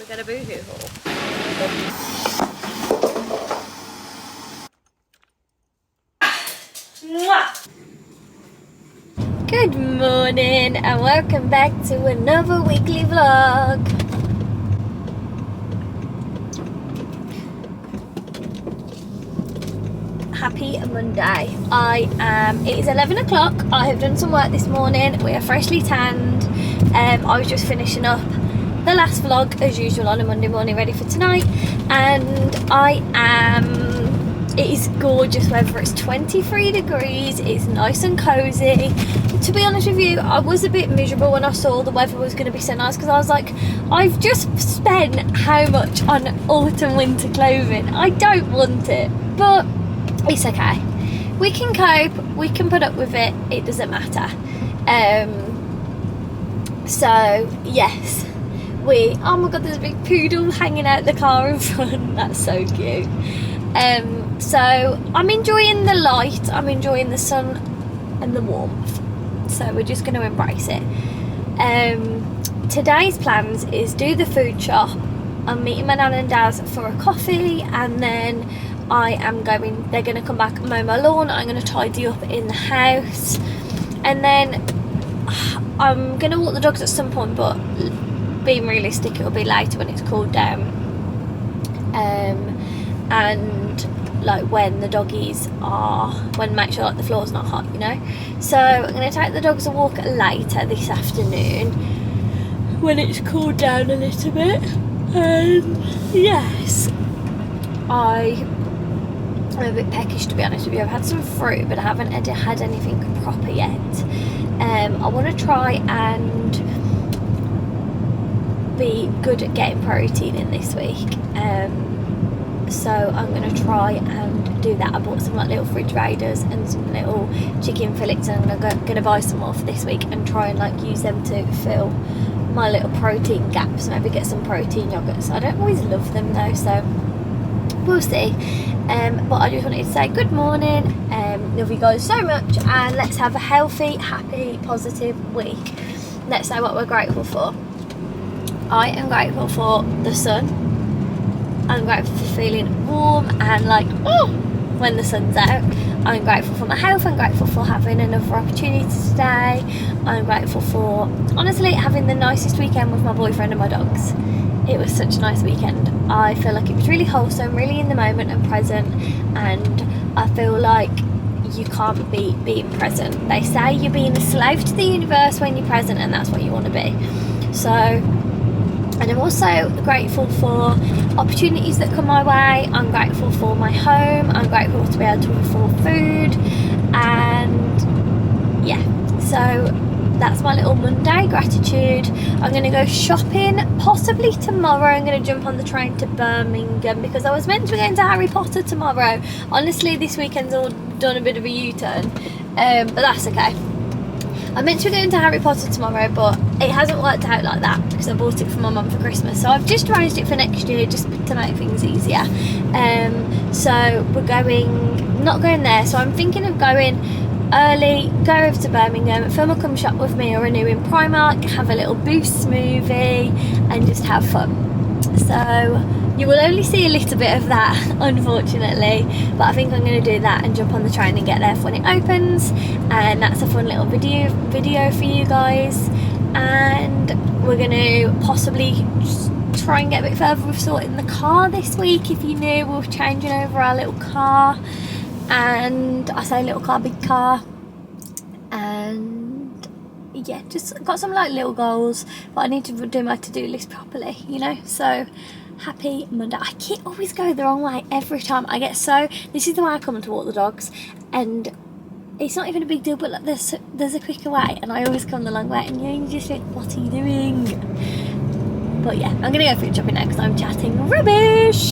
get a boohoo haul. Good morning and welcome back to another weekly vlog. Happy Monday. It is 11 o'clock. I have done some work this morning. We are freshly tanned. I was just finishing up the last vlog as usual on a Monday morning, ready for tonight, and it is gorgeous weather. It's 23 degrees. It's nice and cozy. To be honest with you, I was a bit miserable when I saw the weather was going to be so nice, because I was like, I've just spent how much on autumn winter clothing. I don't want it, but it's okay. We can cope. We can put up with it. It doesn't matter. So yes, oh my god, there's a big poodle hanging out the car in front. That's so cute. So I'm enjoying the light, I'm enjoying the sun and the warmth, so we're just going to embrace it. Today's plans is do the food shop. I'm meeting my nan and dad for a coffee, and then they're going to come back and mow my lawn. I'm going to tidy up in the house, and then I'm going to walk the dogs at some point, but being realistic, it'll be later when it's cooled down, and like when the doggies make sure like the floor's not hot, you know. So I'm going to take the dogs a walk later this afternoon when it's cooled down a little bit. Yes, I'm a bit peckish, to be honest with you. I've had some fruit, but I haven't had anything proper yet. I want to try and be good at getting protein in this week. So I'm going to try and do that. I bought some like little fridge raiders and some little chicken fillets, and I'm going to buy some more for this week and try and like use them to fill my little protein gaps. Maybe get some protein yogurts. I don't always love them though, so we'll see. But I just wanted to say good morning. Love you guys so much, and let's have a healthy, happy, positive week. Let's say what we're grateful for. I am grateful for the sun. I'm grateful for feeling warm and like, oh, when the sun's out. I'm grateful for my health. I'm grateful for having another opportunity today. I'm grateful for, honestly, having the nicest weekend with my boyfriend and my dogs. It was such a nice weekend. I feel like it was really wholesome, really in the moment and present, and I feel like you can't beat being present. They say you're being a slave to the universe when you're present, and that's what you want to be. So, and I'm also grateful for opportunities that come my way. I'm grateful for my home. I'm grateful to be able to afford food. And yeah, so that's my little Monday gratitude. I'm going to go shopping possibly tomorrow. I'm going to jump on the train to Birmingham because I was meant to be going to Harry Potter tomorrow. Honestly, this weekend's all done a bit of a U-turn, but that's okay. I'm meant to be going to Harry Potter tomorrow, but it hasn't worked out like that because I bought it for my mum for Christmas. So I've just arranged it for next year just to make things easier. So we're not going there. So I'm thinking of going early, go over to Birmingham, Phil will come shop with me or renew in Primark, have a little Boost smoothie and just have fun. So you will only see a little bit of that, unfortunately, but I think I'm going to do that and jump on the train and get there when it opens, and that's a fun little video for you guys. And we're going to possibly just try and get a bit further with sorting the car this week. If you knew, we're changing over our little car, and I say little car, big car, and yeah, just got some like little goals, but I need to do my to-do list properly, you know. So happy Monday. I always go the wrong way every time. This is the way I come to walk the dogs, and it's not even a big deal, but like there's a quicker way, and I always come the long way, and you just think, what are you doing? But yeah, I'm gonna go food shopping now because I'm chatting rubbish.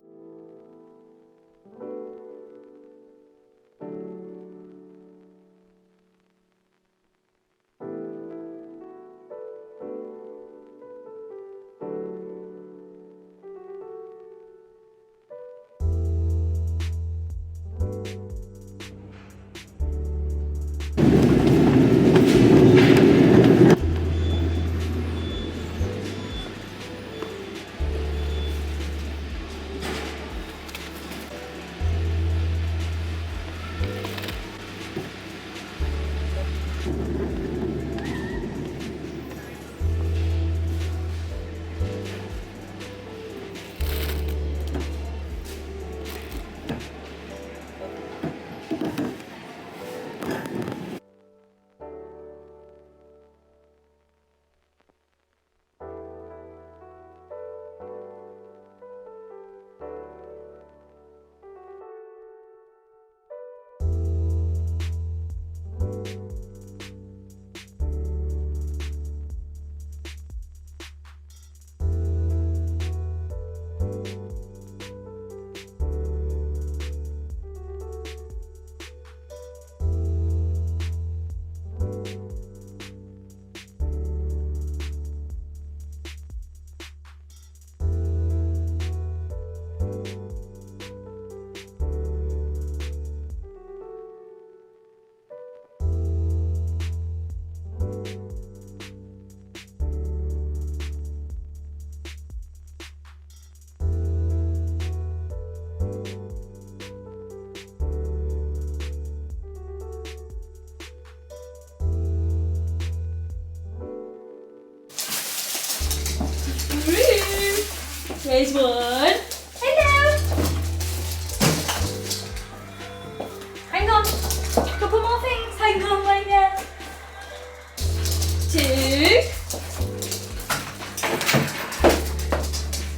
There's one. Hello. Hang on. Couple more things. Hang on, right there. 2.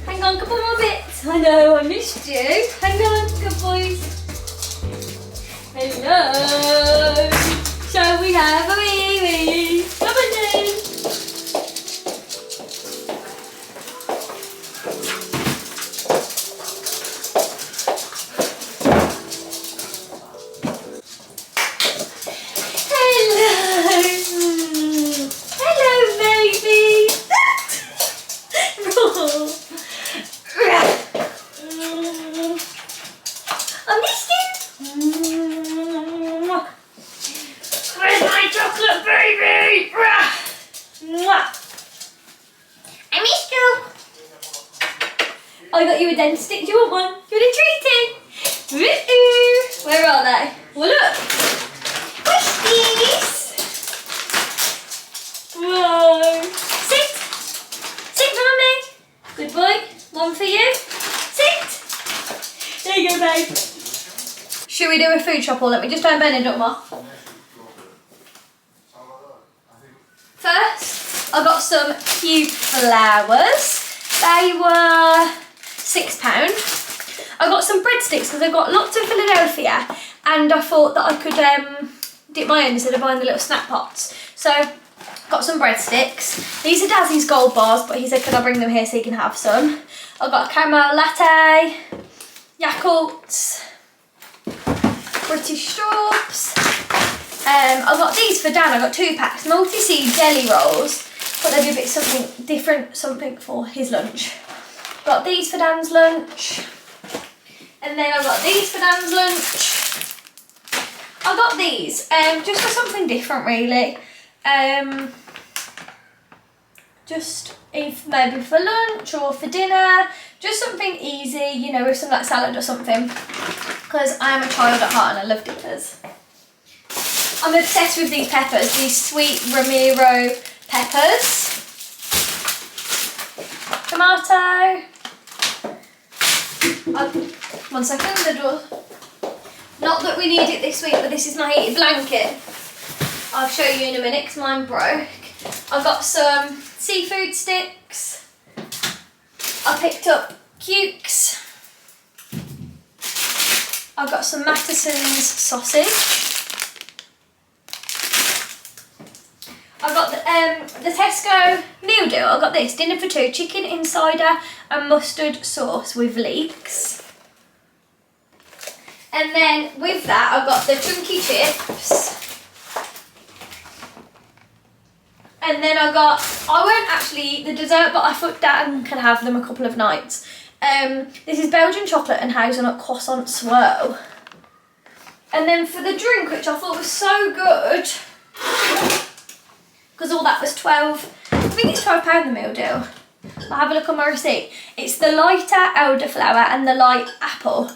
Hang on, couple more bits. I know, I missed you. Hang on, good boys. Hello. Shall we have a wee wee? Come on then. I got you a dent stick. Do you want one? Do you want a treaty? Woo-oo. Where are they? Well, look. Whisties. Whoa. Sit. Sit for mummy. Good boy. One for you. Sit. There you go, babe. Should we do a food shop or let me just turn Ben and drop them off? First, I got some cute flowers. They were £6. I got some breadsticks because I've got lots of Philadelphia and I thought that I could dip my own instead of buying the little snack pots. So, got some breadsticks. These are Dazzy's gold bars, but he said can I bring them here so he can have some. I got a caramel latte, Yakults, British straws. I got these for Dan. I got 2 packs, multi-seed jelly rolls. Thought they'd be a bit something different, something for his lunch. Got these for Dan's lunch. And then I got these for Dan's lunch. I got these just for something different really. Just if maybe for lunch or for dinner. Just something easy, you know, with some like salad or something. Because I am a child at heart and I love dippers. I'm obsessed with these peppers, these sweet Ramiro peppers. Tomato. One second, the door. Not that we need it this week, but this is my heated blanket. I'll show you in a minute because mine broke. I've got some seafood sticks. I picked up cukes. I've got some Mattison's sausage. I've got the Tesco meal deal. I've got this, dinner for 2, chicken insider and mustard sauce with leeks. And then with that I've got the chunky chips. And then I won't actually eat the dessert, but I thought Dan can have them a couple of nights. This is Belgian chocolate and hazelnut croissant swirl. And then for the drink, which I thought was so good, because all that was 12, I think it's £12 the meal deal. I'll have a look on my receipt. It's the lighter elderflower and the light apple.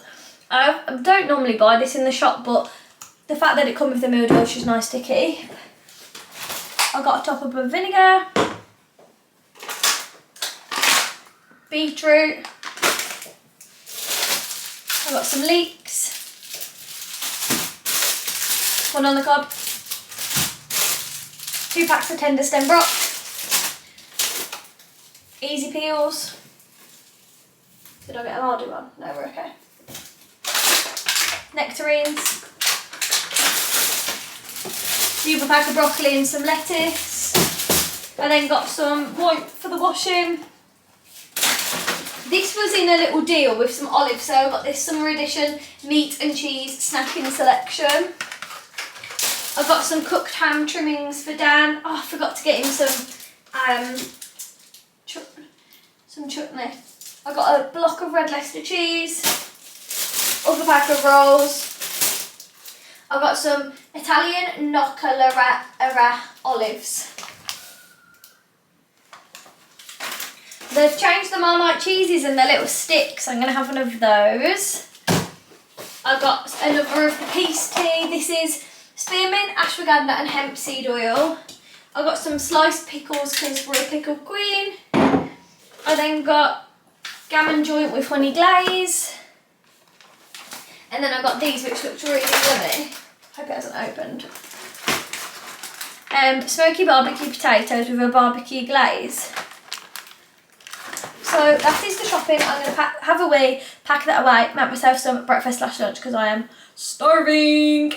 I don't normally buy this in the shop, but the fact that it comes with the meal deal is just nice to keep. I got a top up of vinegar, beetroot, I got some leeks, one on the cob, 2 packs of tender stem brock, easy peels. Did I get a hardy one? No, we're okay. Nectarines, super pack of broccoli and some lettuce. I then got some white for the washing. This was in a little deal with some olives, so I got this summer edition meat and cheese snacking selection. I got some cooked ham trimmings for Dan. Oh, I forgot to get him some chutney. I got a block of red Leicester cheese, other pack of rolls. I got some Italian Noccalera olives. They've changed the Marmite cheeses and the little sticks. I'm going to have one of those. I got another of the peace tea. This is spearmint, ashwagandha and hemp seed oil. I got some sliced pickles because we're a pickle queen. I then got gammon joint with honey glaze. And then I got these which looked really yummy. Hope it hasn't opened. Smoky barbecue potatoes with a barbecue glaze. So that is the shopping. I'm going to have a wee, pack that away, make myself some breakfast / lunch because I am starving.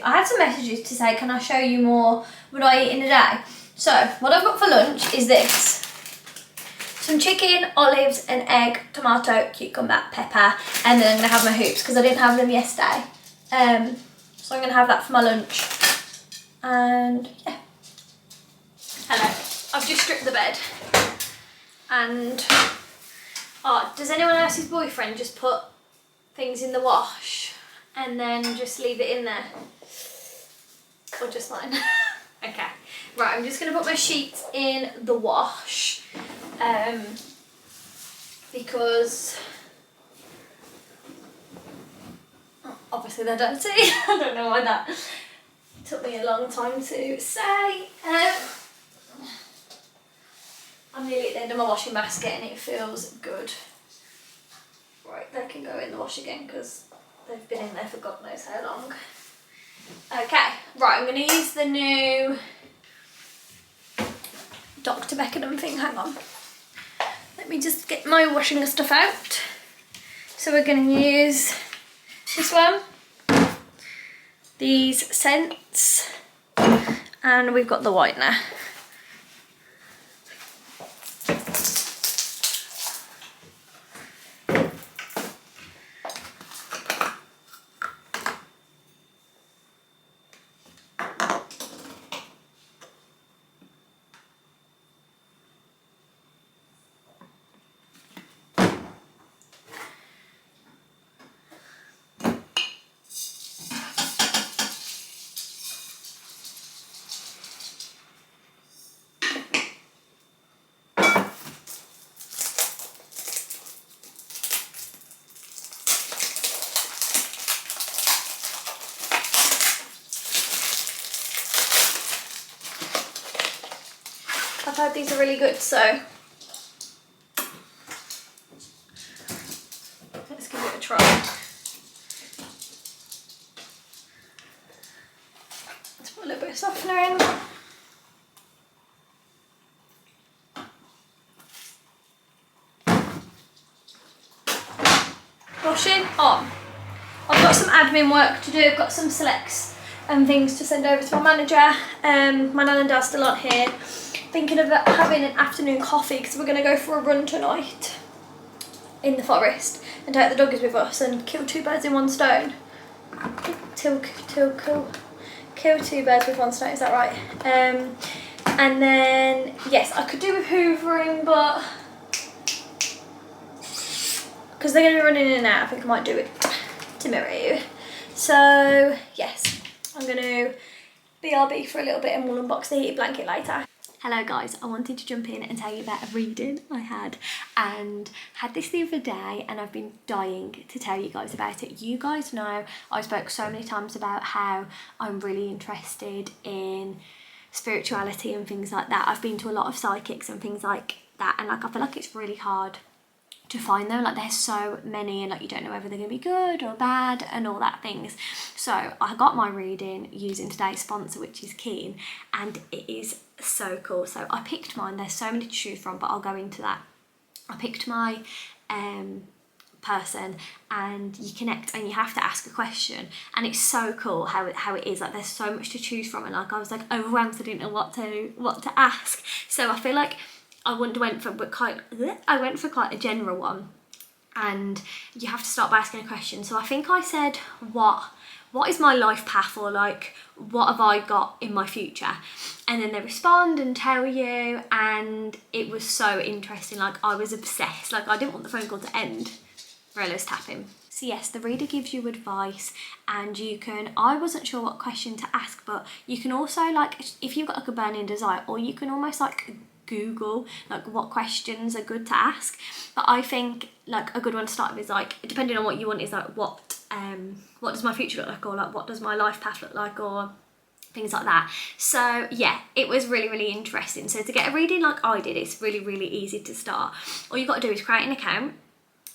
I had some messages to say, can I show you more what I eat in a day? So what I've got for lunch is this. Some chicken, olives, an egg, tomato, cucumber, pepper, and then I'm going to have my hoops because I didn't have them yesterday. So I'm going to have that for my lunch. And yeah. Hello. I've just stripped the bed. And does anyone else's boyfriend just put things in the wash and then just leave it in there? Or just mine? Okay. Right, I'm just going to put my sheets in the wash. Because obviously they're dirty. I don't know why that took me a long time to say. I'm nearly at the end of my washing basket and it feels good. Right, they can go in the wash again because they've been in there for God knows how long. Okay, right, I'm going to use the new Dr. Beckenham thing. Hang on. Let me just get my washing stuff out. So we're going to use this one, these scents, and we've got the whitener. I've heard these are really good, so let's give it a try. Let's put a little bit of softener in. Washing on. I've got some admin work to do. I've got some selects and things to send over to my manager. My nan and dad still aren't here. Thinking of having an afternoon coffee because we're going to go for a run tonight in the forest and take the doggies with us and kill two birds in one stone. Kill two birds with one stone, is that right? And then, yes, I could do with hoovering, but because they're going to be running in and out, I think I might do it tomorrow. So, yes, I'm going to BRB for a little bit and we'll unbox the heated blanket later. Hello guys, I wanted to jump in and tell you about a reading I had this the other day, and I've been dying to tell you guys about it. You guys know I spoke so many times about how I'm really interested in spirituality and things like that. I've been to a lot of psychics and things like that, and like I feel like it's really hard to find them. Like there's so many, and like you don't know whether they're gonna be good or bad and all that things. So I got my reading using today's sponsor, which is Keen, and it is so cool. So I picked mine. There's so many to choose from, but I'll go into that. I picked my person, and you connect and you have to ask a question, and it's so cool how it is. Like there's so much to choose from, and like I was like overwhelmed because I didn't know what to ask. So I feel like I went for quite a general one, and you have to start by asking a question. So I think I said, what is my life path, or like what have I got in my future? And then they respond and tell you, and it was so interesting. Like I was obsessed. Like I didn't want the phone call to end. Rella's tapping. So yes, the reader gives you advice, and you can, I wasn't sure what question to ask, but you can also, like, if you've got like a burning desire, or you can almost like Google like what questions are good to ask. But I think like a good one to start with is like, depending on what you want, is like what does my future look like, or like what does my life path look like, or things like that. So yeah, it was really, really interesting. So to get a reading like I did, it's really, really easy to start. All you've got to do is create an account,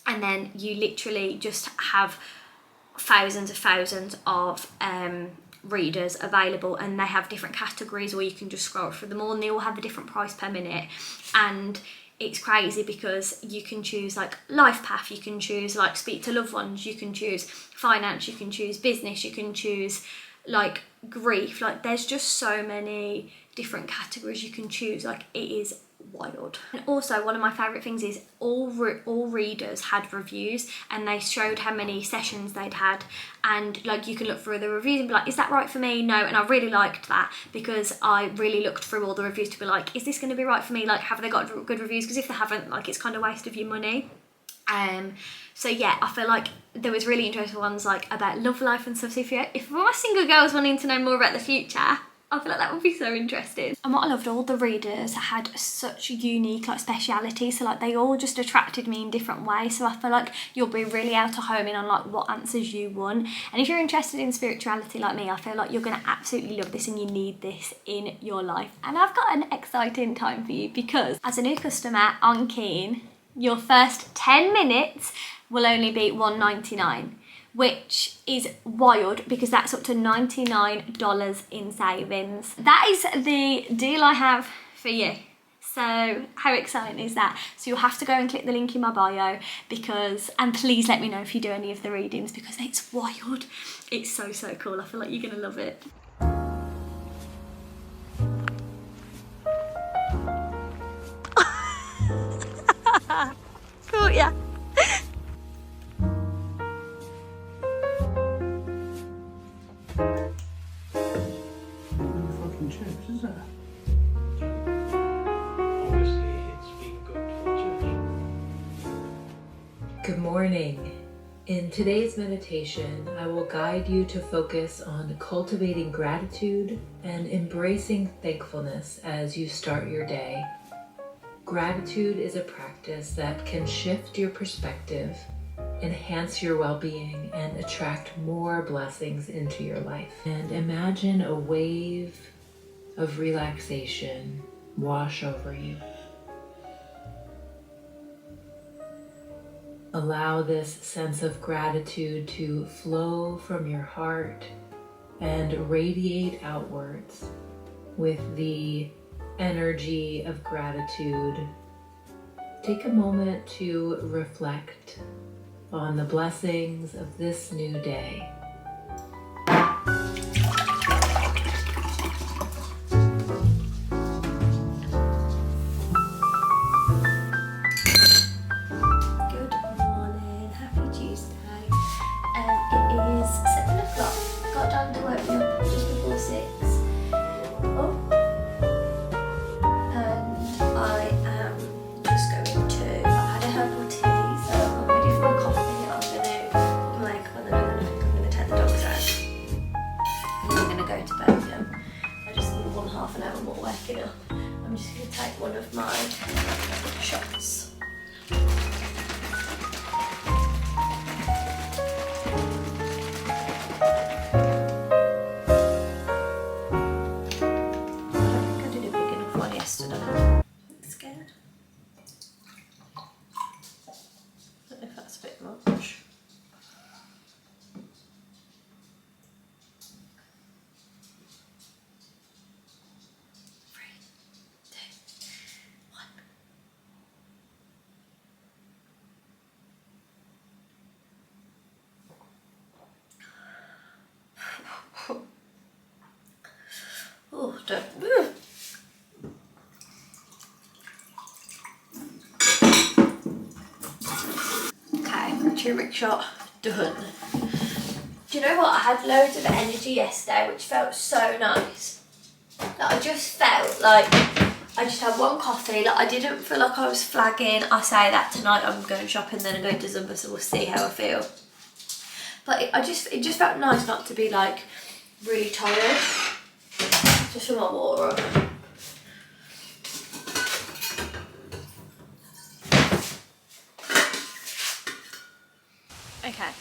and then you literally just have thousands of readers available, and they have different categories, or you can just scroll through them all, and they all have a different price per minute. And it's crazy because you can choose like life path, you can choose like speak to loved ones, you can choose finance, you can choose business, you can choose like grief. Like there's just so many different categories you can choose. Like it is wild. And also one of my favorite things is all readers had reviews, and they showed how many sessions they'd had, and like you can look through the reviews and be like, is that right for me? No. And I really liked that, because I really looked through all the reviews to be like, is this going to be right for me? Like, have they got good reviews? Because if they haven't, like, it's kind of waste of your money. So yeah, I feel like there was really interesting ones like about love life and stuff. So if my single girls wanting to know more about the future, I feel like that would be so interesting. And what I loved, all the readers had such unique like specialities, so like they all just attracted me in different ways. So I feel like you'll be really able to home in on like what answers you want. And if you're interested in spirituality like me, I feel like you're gonna absolutely love this, and you need this in your life. And I've got an exciting time for you, because as a new customer on Keen, your first 10 minutes will only be $1.99. Which is wild, because that's up to $99 in savings. That is the deal I have for you. So how exciting is that? So you'll have to go and click the link in my bio, and please let me know if you do any of the readings, because it's wild. It's so, so cool. I feel like you're gonna love it. Cool, yeah. Chips, is it? Obviously, it's been good for church. Good morning. In today's meditation, I will guide you to focus on cultivating gratitude and embracing thankfulness as you start your day. Gratitude is a practice that can shift your perspective, enhance your well-being, and attract more blessings into your life. And imagine a wave of relaxation wash over you. Allow this sense of gratitude to flow from your heart and radiate outwards with the energy of gratitude. Take a moment to reflect on the blessings of this new day. the rickshaw done. Do you know what? I had loads of energy yesterday, which felt so nice. Like, I just felt like I just had one coffee. Like, I didn't feel like I was flagging. I say that tonight I'm going shopping, then I'm going to Zumba, so we'll see how I feel. But it just felt nice not to be like really tired. Just for my water. Okay.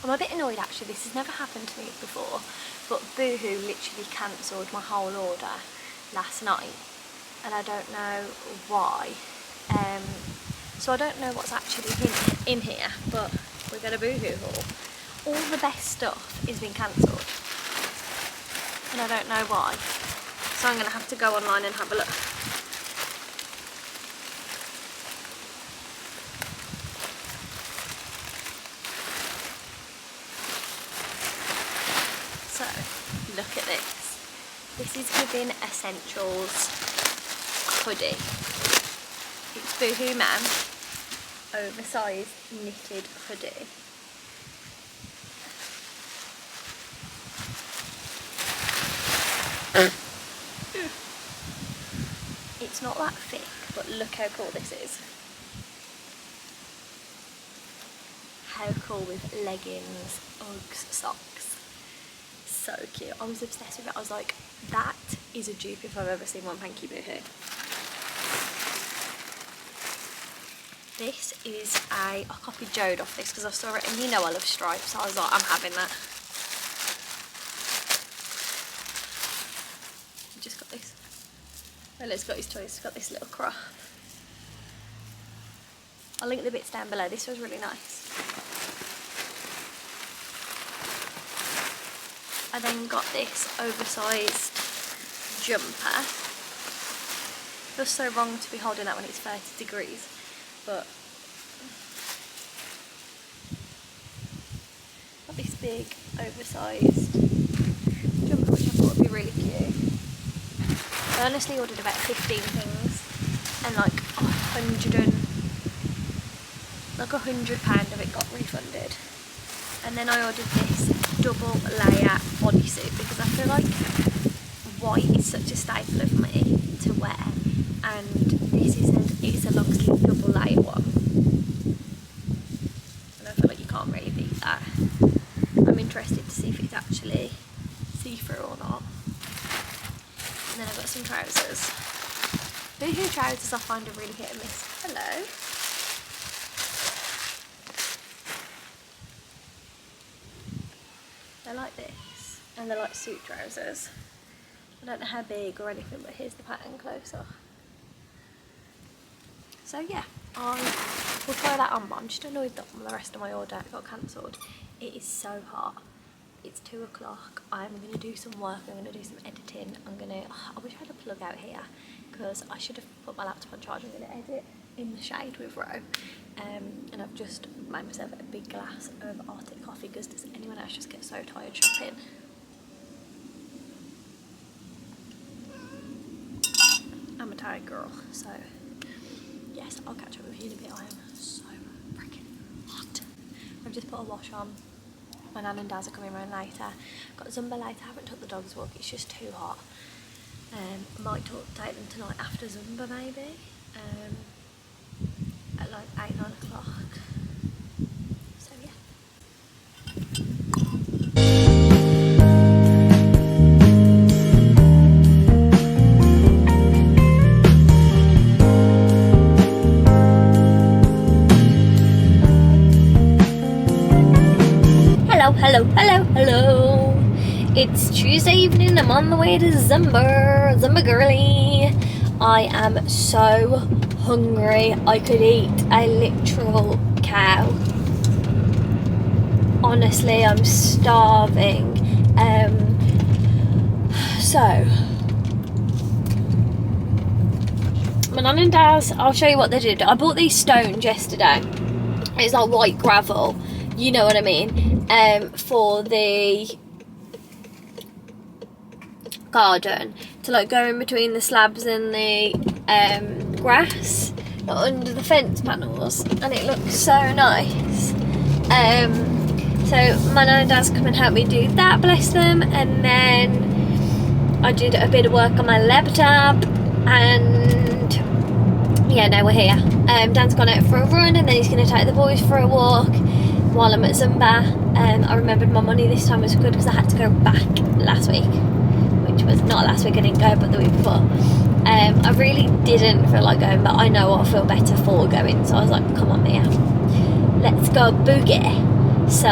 I'm a bit annoyed actually, this has never happened to me before, but Boohoo literally cancelled my whole order last night, and I don't know why. So I don't know what's actually in here, but we're going to Boohoo haul. All the best stuff is being cancelled, and I don't know why. So I'm going to have to go online and have a look. So, look at this. This is Giving Essentials hoodie. It's Boohoo Man, oversized knitted hoodie. It's not that thick, but look how cool this is. How cool with leggings, Uggs, socks. So cute. I was obsessed with it. I was like, that is a dupe if I've ever seen one. Thank you, Boohoo. This is I copied Jode off this because I saw it, and you know I love stripes, so I was like, I'm having that. Just got this. Well, it's got his toys. It's got this little crop. I'll link the bits down below. This was really nice. I then got this oversized jumper. Feels so wrong to be holding that when it's 30 degrees, but got this big oversized jumper which I thought would be really cute. I honestly ordered about 15 things, and like £100 of it got refunded. And then I ordered this double layer bodysuit because I feel like white is such a staple of me to wear, and this is a long sleeve double layer one, and I feel like you can't really beat that. I'm interested to see if it's actually see-through or not. And then I've got some trousers. Boohoo trousers I find are really hit and miss. Hello. They're like this, and they're like suit trousers. I don't know how big or anything, but here's the pattern closer. So yeah, I will try that on, but I'm just annoyed that the rest of my order got cancelled. It is so hot. It's 2 o'clock. I'm going to do some work, I'm going to do some editing. I wish I had a plug out here because I should have put my laptop on charge. I'm going to edit in the shade with Ro. And I've just made myself a big glass of Arctic coffee because does anyone else just get so tired shopping? I'm a tired girl, so yes, I'll catch up with you in a bit. I am so freaking hot. I've just put a wash on. My nan and dad are coming around later. Got Zumba later. I haven't took the dogs walk. It's just too hot. I might take them tonight after Zumba maybe. At like 8, 9 o'clock. So yeah. Hello. It's Tuesday evening. I'm on the way to Zumba girly. I am so hungry. I could eat a literal cow. Honestly, I'm starving. So my nan and dad, I'll show you what they did. I bought these stones yesterday. It's like white gravel, you know what I mean, for the garden, to like go in between the slabs and the grass under the fence panels, and it looks so nice. So my nan and dad's come and help me do that, bless them, and then I did a bit of work on my laptop, and yeah, now we're here. Dan's gone out for a run, and then he's going to take the boys for a walk while I'm at Zumba. I remembered my money this time was good because I had to go back last week, which was not last week, I didn't go, but the week before. I really didn't feel like going, but I know I'll feel better for going, so I was like, come on Mia, let's go boogie. So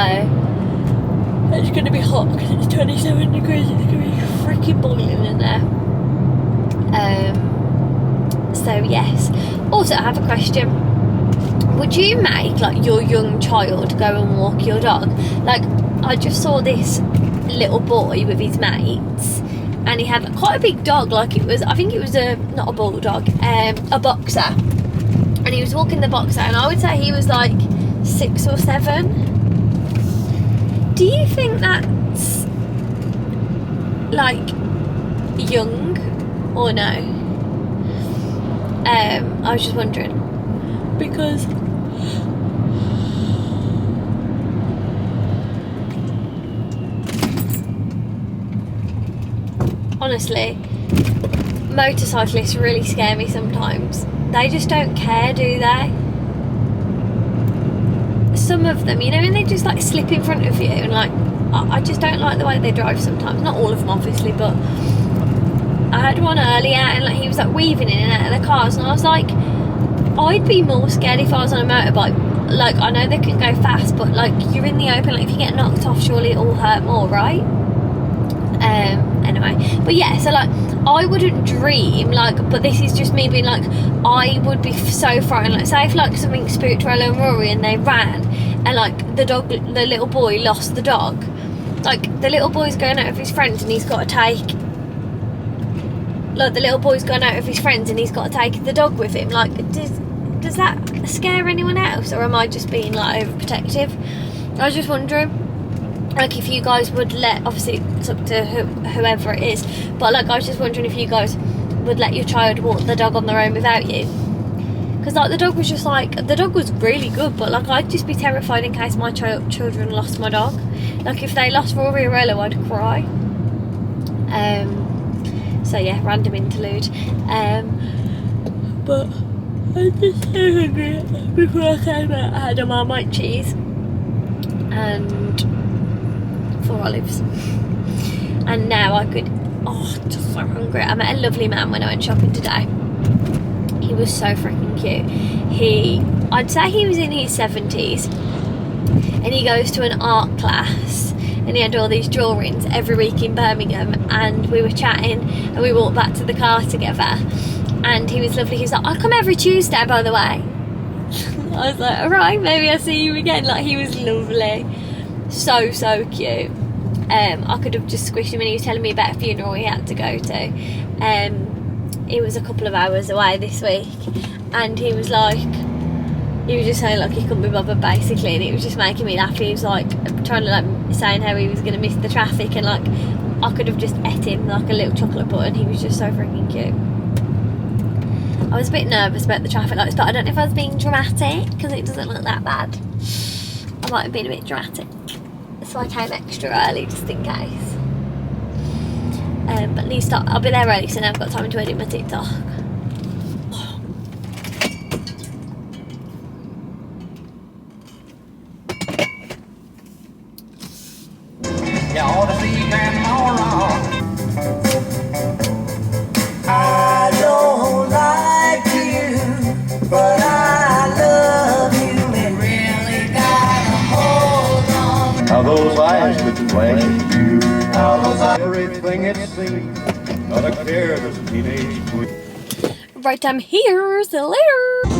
it's going to be hot because it's 27 degrees, it's going to be freaking boiling in there. So yes. Also, I have a question. Would you make like your young child go and walk your dog? Like, I just saw this little boy with his mates, and he had quite a big dog. Like, it was, I think it was not a bulldog, a boxer, and he was walking the boxer, and I would say he was like 6 or 7. Do you think that's like young or no? I was just wondering, because honestly, motorcyclists really scare me sometimes. They just don't care, do they? Some of them, you know, and they just like slip in front of you, and like, I just don't like the way they drive sometimes. Not all of them, obviously, but I had one earlier, and like he was like weaving in and out of the cars, and I was like, I'd be more scared if I was on a motorbike. Like, I know they can go fast, but like, you're in the open, like if you get knocked off, surely it will hurt more, right? Anyway, but yeah, so like, I wouldn't dream, like, but this is just me being like, I would be so frightened. Like, say if like something spooked Rella and Rory and they ran, and like the little boy lost the dog, like the little boy's going out with his friends and he's got to take, like the little boy's gone out with his friends and he's got to take the dog with him. Like, does that scare anyone else, or am I just being like overprotective? I was just wondering, like, if you guys would let, obviously it's up to whoever it is, but like, I was just wondering if you guys would let your child walk the dog on their own without you, because like the dog was just like, the dog was really good, but like I'd just be terrified in case my children lost my dog. Like if they lost Rory or Ella, I'd cry. So yeah, random interlude. But I'm just so hungry. Before I came out, I had a Marmite cheese and 4 olives, and now I could, just so hungry. I met a lovely man when I went shopping today. He was so freaking cute. I'd say he was in his 70s, and he goes to an art class, and he had all these drawings every week in Birmingham, and we were chatting and we walked back to the car together, and he was lovely. He was like, I come every Tuesday, by the way. I was like, alright, maybe I'll see you again. Like, he was lovely. So cute. I could have just squished him, and he was telling me about a funeral he had to go to. It was a couple of hours away this week, and he was just saying like he couldn't be bothered basically, and it was just making me laugh. He was like trying to like saying how he was going to miss the traffic, and like I could have just ate him like a little chocolate button. He was just so freaking cute. I was a bit nervous about the traffic lights, but I don't know if I was being dramatic, because it doesn't look that bad. I might have been a bit dramatic, so I came extra early just in case. But at least I'll be there early, so now I've got time to edit my TikTok. You ought to see Grandma. I don't like you, but I love you and really got a hold on. How those eyes could flash at you. How those eyes, everything it seems, not a care this teenage queen. Right, I'm here. See you later.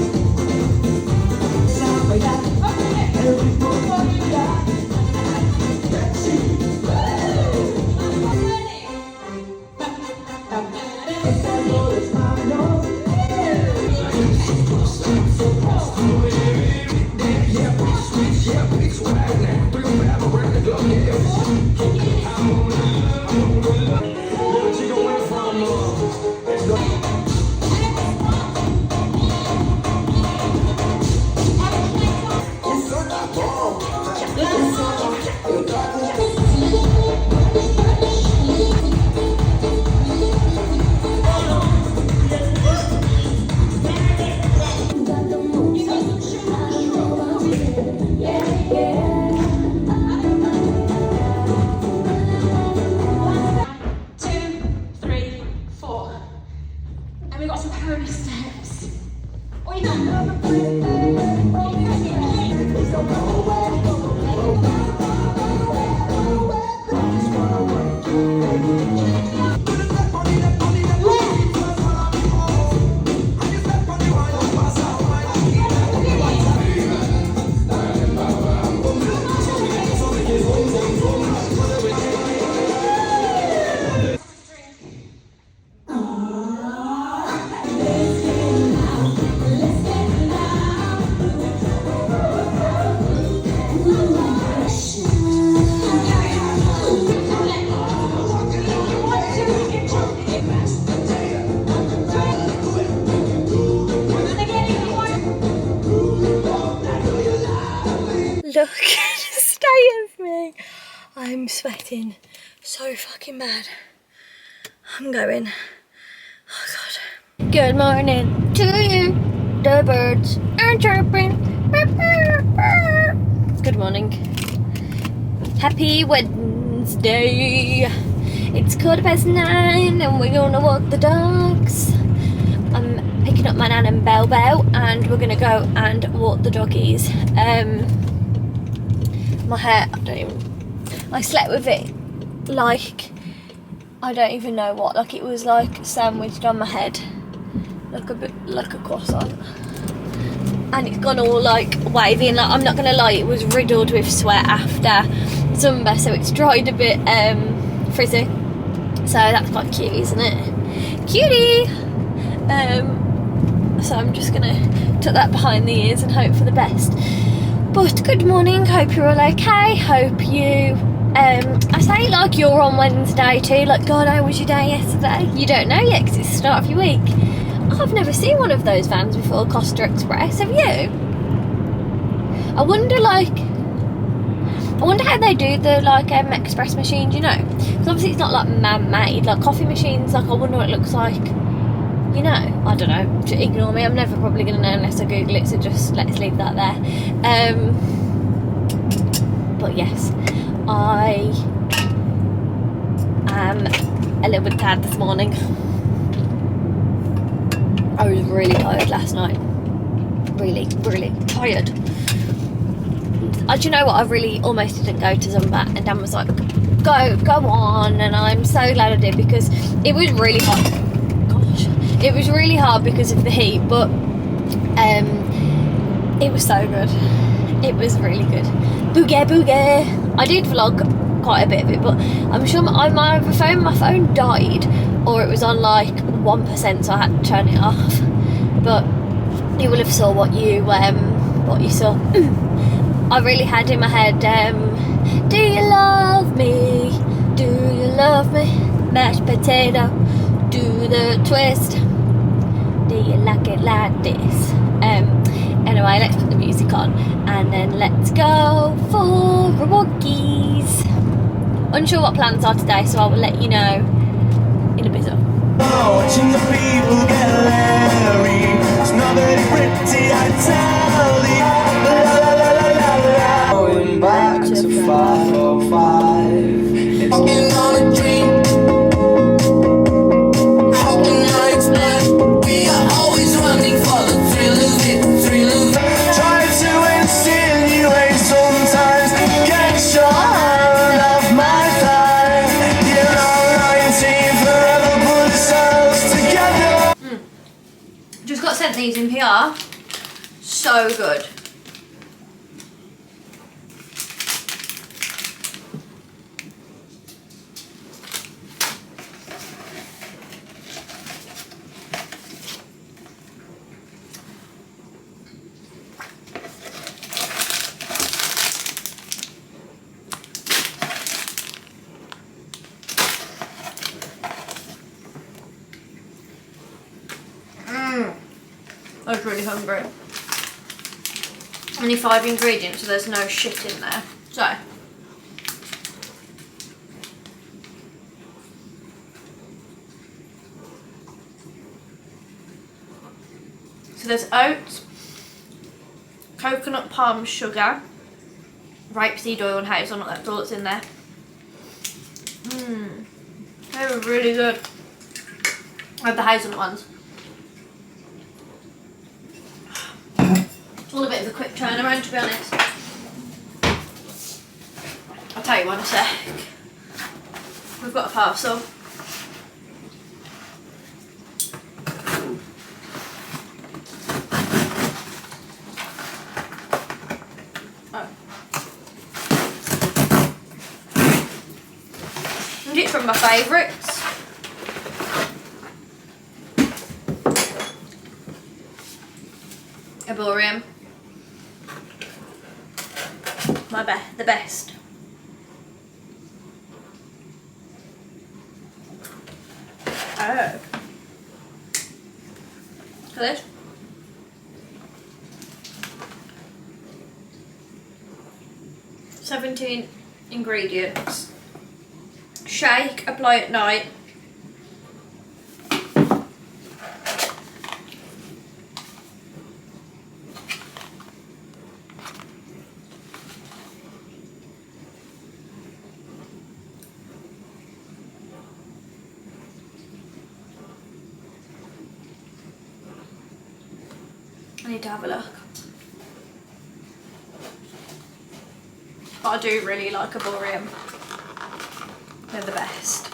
sweating so fucking bad. I'm going. Oh god. Good morning to you. The birds are chirping. Good morning. Happy Wednesday. It's 9:15 and we're gonna walk the dogs. I'm picking up my nan and Bell Bell and we're gonna go and walk the doggies. My hair, I slept with it like, I don't even know what, like it was like sandwiched on my head, like a bit like a croissant, and it's gone all like wavy, and like, I'm not gonna lie, it was riddled with sweat after Zumba, so it's dried a bit frizzy, so that's quite cute, isn't it? Cutie! So I'm just gonna tuck that behind the ears and hope for the best. But good morning, hope you're all okay, hope you, I say like you're on Wednesday too, like God, how was your day yesterday? You don't know yet because it's the start of your week. I've never seen one of those vans before, Costa Express, have you? I wonder how they do the like express machines, you know? Because obviously it's not like man-made, like coffee machines, like I wonder what it looks like. You know, I don't know, just ignore me, I'm never probably going to know unless I Google it, so just let's leave that there. But yes, I am a little bit tired this morning. I was really tired last night, really tired. Do you know what, I really almost didn't go to Zumba, and Dan was like, go on, and I'm so glad I did because it was really hot. It was really hard because of the heat, but it was so good. It was really good. Boogie. I did vlog quite a bit of it, but I'm sure my phone died, or it was on like 1%, so I had to turn it off. But you will have saw what you saw. I really had in my head, do you love me? Do you love me? Mashed potato, do the twist. Do you like it like this? Anyway, let's put the music on and then let's go for a walkies. Unsure what plans are today, so I will let you know in a bit. Watching the people get married. It's not very pretty, I tell thee. La la la la la la. Going back to 505. It's walking on a dream. How can I explain? We are always running for the thrill of it, thrill of it. Try to insinuate sometimes. Get your hand off my thigh. You're all 19 forever, put ourselves together. Just got sent these in PR. So good. I was really hungry. Only 5 ingredients, so there's no shit in there. So there's oats, coconut palm sugar, rapeseed oil and hazelnut, that's all that's in there. They were really good. I had the hazelnut ones. It's all a bit of a quick turnaround, to be honest. I'll tell you one in a sec. We've got a parcel. And it's from my favourites. Arborium. The best. Oh. Good. $17 ingredients. shake, apply at night. I need to have a look. But I do really like Arborium. They're the best.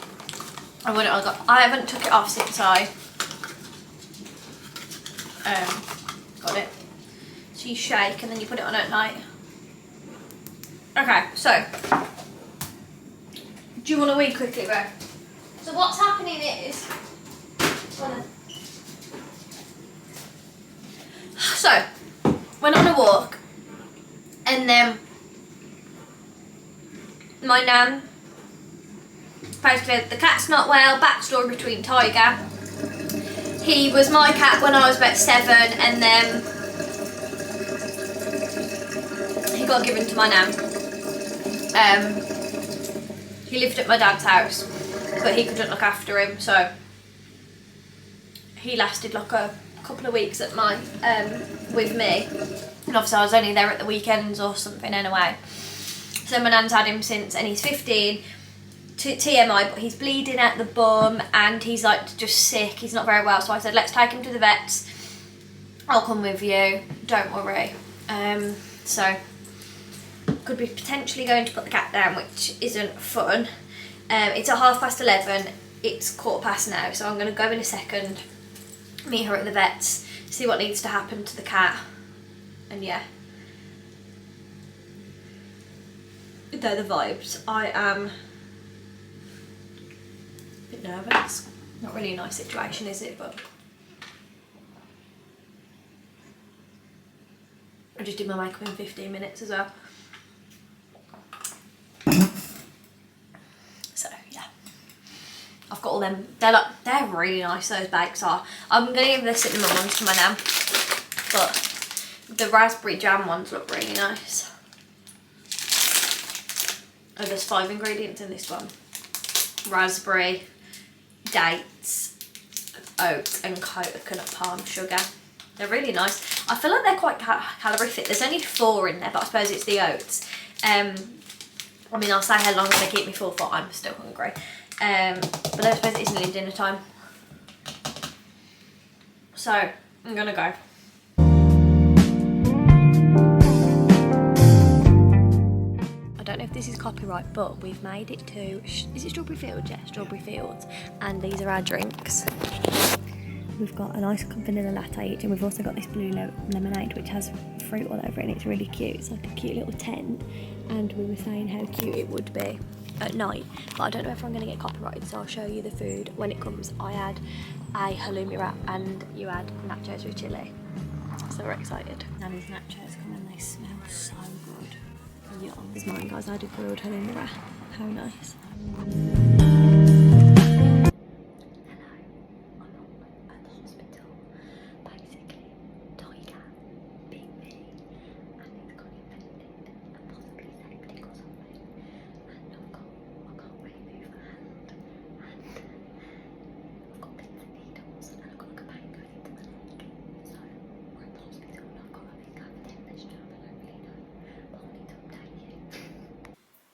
I haven't took it off since I got it. So you shake and then you put it on at night. Okay, so do you want to wee quickly, bro? So what's happening is so went on a walk and then my nan posted the cat's not well, backstory between Tiger. He was my cat when I was about 7 and then he got given to my nan. He lived at my dad's house but he couldn't look after him, so he lasted like a couple of weeks at my with me, and obviously I was only there at the weekends or something anyway. So my nan's had him since, and he's 15. TMI, but he's bleeding at the bum and he's like just sick, he's not very well, so I said let's take him to the vets, I'll come with you, don't worry. So could be potentially going to put the cat down, which isn't fun. It's at 11:30, it's 15:15 now, so I'm going to go in a second, meet her at the vets, see what needs to happen to the cat, and yeah, they're the vibes. I am a bit nervous. Not really a nice situation, is it? But I just did my makeup in 15 minutes as well. So yeah, I've got all them. They're really nice, those bags are. I'm gonna give the cinnamon ones to my nan, but the raspberry jam ones look really nice. Oh, there's 5 ingredients in this one: raspberry, dates, oat and coconut palm sugar. They're really nice. I feel like they're quite calorific. There's only 4 in there, but I suppose it's the oats. I mean, I'll say how long they keep me full for. I'm still hungry. But I suppose it is nearly dinner time. So I'm gonna go. I don't know if this is copyright, but we've made it to, is it Strawberry Fields? Yeah, Strawberry Fields. And these are our drinks. We've got a nice vanilla latte each, and we've also got this blue lemonade which has fruit all over it, and it's really cute. It's like a cute little tent, and we were saying how cute it would be at night, but I don't know if I'm going to get copyrighted, so I'll show you the food when it comes. I had a halloumi wrap and you had nachos with chilli, so we're excited. Now these nachos come and they smell so good. Yum. This is mine, guys. I had a grilled halloumi wrap. How nice.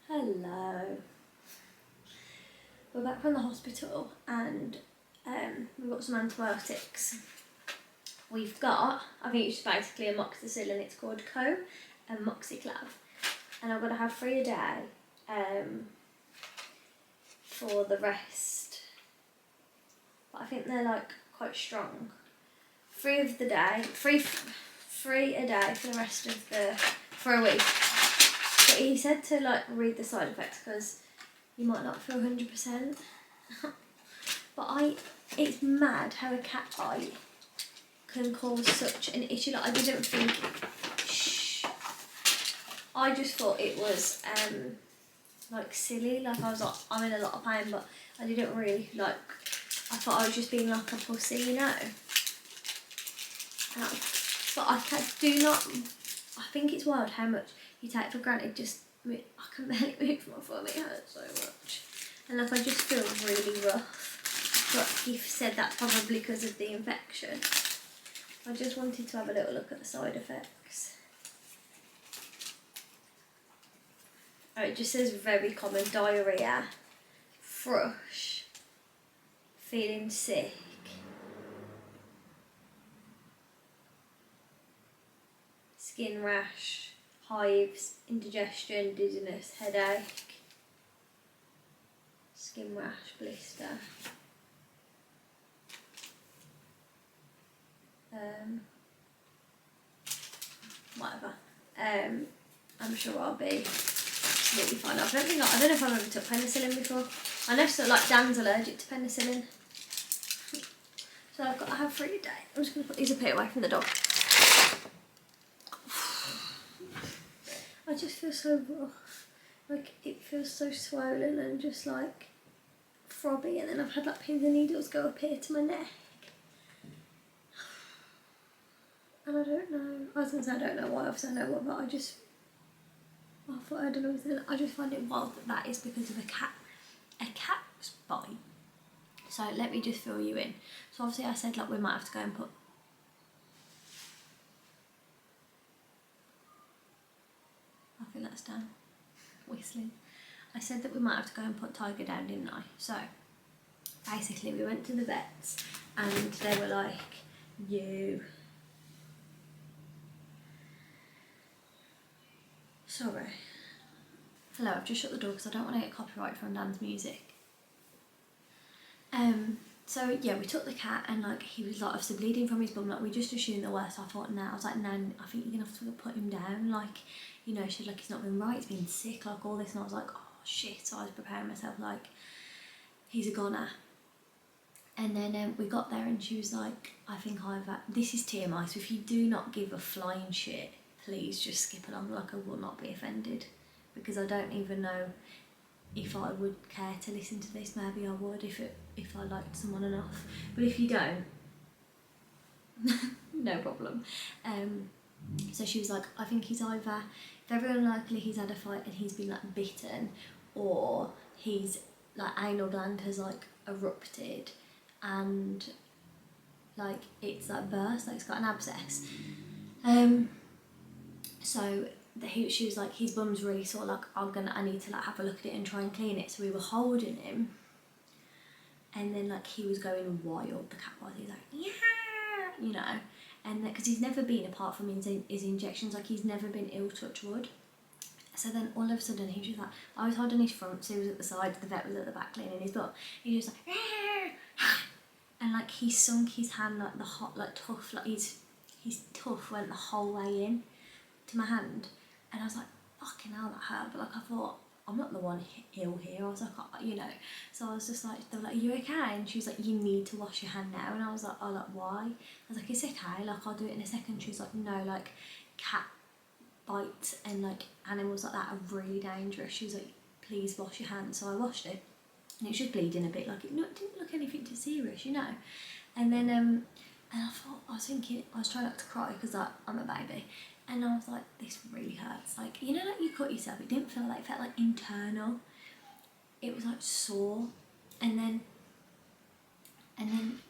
Hello. We're back from the hospital and we've got some antibiotics. We've got, I think it's basically amoxicillin, it's called Co and Moxiclav, and I'm going to have 3 a day for the rest, but I think they're like quite strong. 3 of the day, three a day for the rest of for a week. But he said to like read the side effects because you might not feel 100%. But it's mad how a cat bite can cause such an issue. Like I didn't think, I just thought it was like silly. Like I was like, I'm in a lot of pain, but I didn't really like, I thought I was just being like a pussy, you know. But I think it's wild how much you take for granted. Just, I can barely move my foot, it hurts so much. and like I just feel really rough, but he said that probably because of the infection. I just wanted to have a little look at the side effects. Oh, it just says very common: diarrhea, thrush, feeling sick, skin rash, hives, indigestion, dizziness, headache, skin rash, blister. Whatever. I'm sure I'll be absolutely fine. I don't know if I've ever took penicillin before. I know so like Dan's allergic to penicillin. So I've got to have 3 a day. I'm just gonna put these up here away from the dog. I just feel so rough. Like it feels so swollen and just like throbby, and then I've had like pins and needles go up here to my neck. And I don't know, I was going to say I don't know why, obviously I know what, but I thought I don't know, I just find it wild that is because of a cat's bite. So let me just fill you in. So obviously I said like we might have to go and put, I think that's Dan, whistling. I said that we might have to go and put Tiger down, didn't I? So basically we went to the vets and they were like, sorry. Hello, I've just shut the door because I don't want to get copyright from Dan's music. So yeah, we took the cat and like he was like obviously bleeding from his bum, like we just assumed the worst. I thought, no, I was like, Nan, I think you're gonna have to put him down, like, you know, she's like, he's not been right, he's been sick, like all this, and I was like, oh shit. So I was preparing myself like, he's a goner. And then we got there and she was like, I think this is TMI, so if you do not give a flying shit, please just skip along, like I will not be offended, because I don't even know if I would care to listen to this. Maybe I would if I liked someone enough, but if you don't, no problem. So she was like, I think he's either very unlikely he's had a fight and he's been like bitten, or he's like anal gland has like erupted and like it's like burst, like it's got an abscess. So she was like, his bum's really sore, like I need to like have a look at it and try and clean it. So we were holding him, and then like he was going wild, the cat was, he was like, yeah, you know, and because he's never been, apart from his injections, like he's never been ill, touch wood. So then all of a sudden he was like, I was holding his front, so he was at the side, the vet was at the back cleaning his butt. He was like, and like he sunk his hand like the hot, like tough, like his tough went the whole way in to my hand, and I was like, fucking hell, that hurt. But like I thought, I'm not the one ill here. I was like, oh, you know, so I was just like, they were like, are you okay? And she was like, you need to wash your hand now. And I was like, oh, like why? I was like, it's okay, like I'll do it in a second. She was like, no, like cat bites and like animals like that are really dangerous. She was like, please wash your hands. So I washed it, and it was just bleeding a bit, like it didn't look anything too serious, you know. And then and I thought, I was thinking, I was trying not to cry because I'm a baby, and I was like, this really hurts, like, you know, like you cut yourself, it didn't feel like, it felt like internal, it was like sore. And then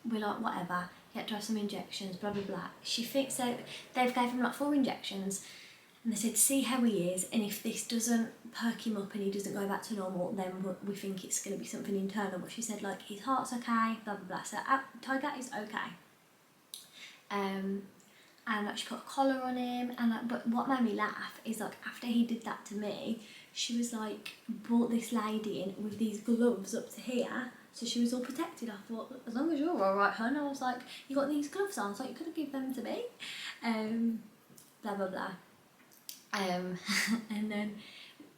we're like, whatever, he had to have some injections, blah blah blah. She thinks that they've gave him like 4 injections, and they said, see how he is, and if this doesn't perk him up and he doesn't go back to normal, then we think it's going to be something internal. But she said like his heart's okay, blah blah blah. So Tiger is okay. And like she put a collar on him, and like, but what made me laugh is like after he did that to me, she was like, brought this lady in with these gloves up to here, so she was all protected. I thought, as long as you're all right, hun. I was like, you got these gloves on, so you could have given them to me. Blah blah blah. And then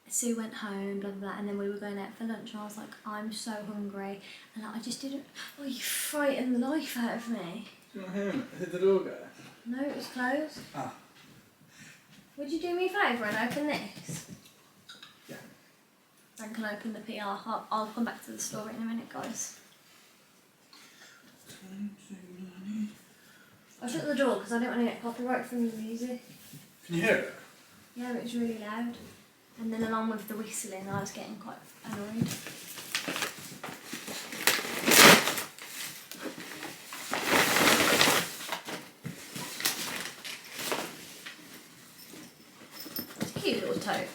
Sue went home, blah blah blah, and then we were going out for lunch, and I was like, I'm so hungry, and like, I just didn't. Oh, you frightened the life out of me. Do you want to hear it? Did the door go? No, it was closed. Ah. Would you do me a favour and open this? Yeah. I can open the PR. I'll come back to the story in a minute, guys. I shut the door because I don't want to get copyright from the music. Can you hear it? Yeah, it was really loud. And then along with the whistling, I was getting quite annoyed. It's a cute little tote.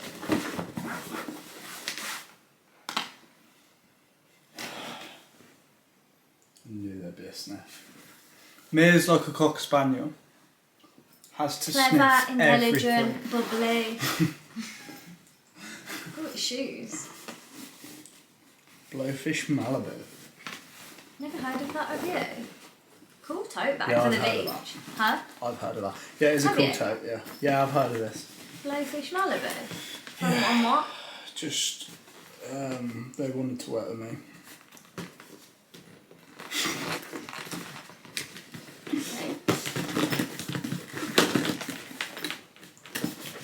I knew there'd be a sniff. Mia's like a cocker spaniel. Has to Clever, sniff intelligent, everything. bubbly. Oh, it's shoes. Blowfish Malibu. Never heard of that, have you? Cool tote bag Yeah, for I've the heard of beach. Huh? I've heard of that. Yeah, it's a Have cool you? tote, yeah. Yeah, I've heard of this. Blowfish Malibu. From on what? Just, they wanted to work with me. Okay.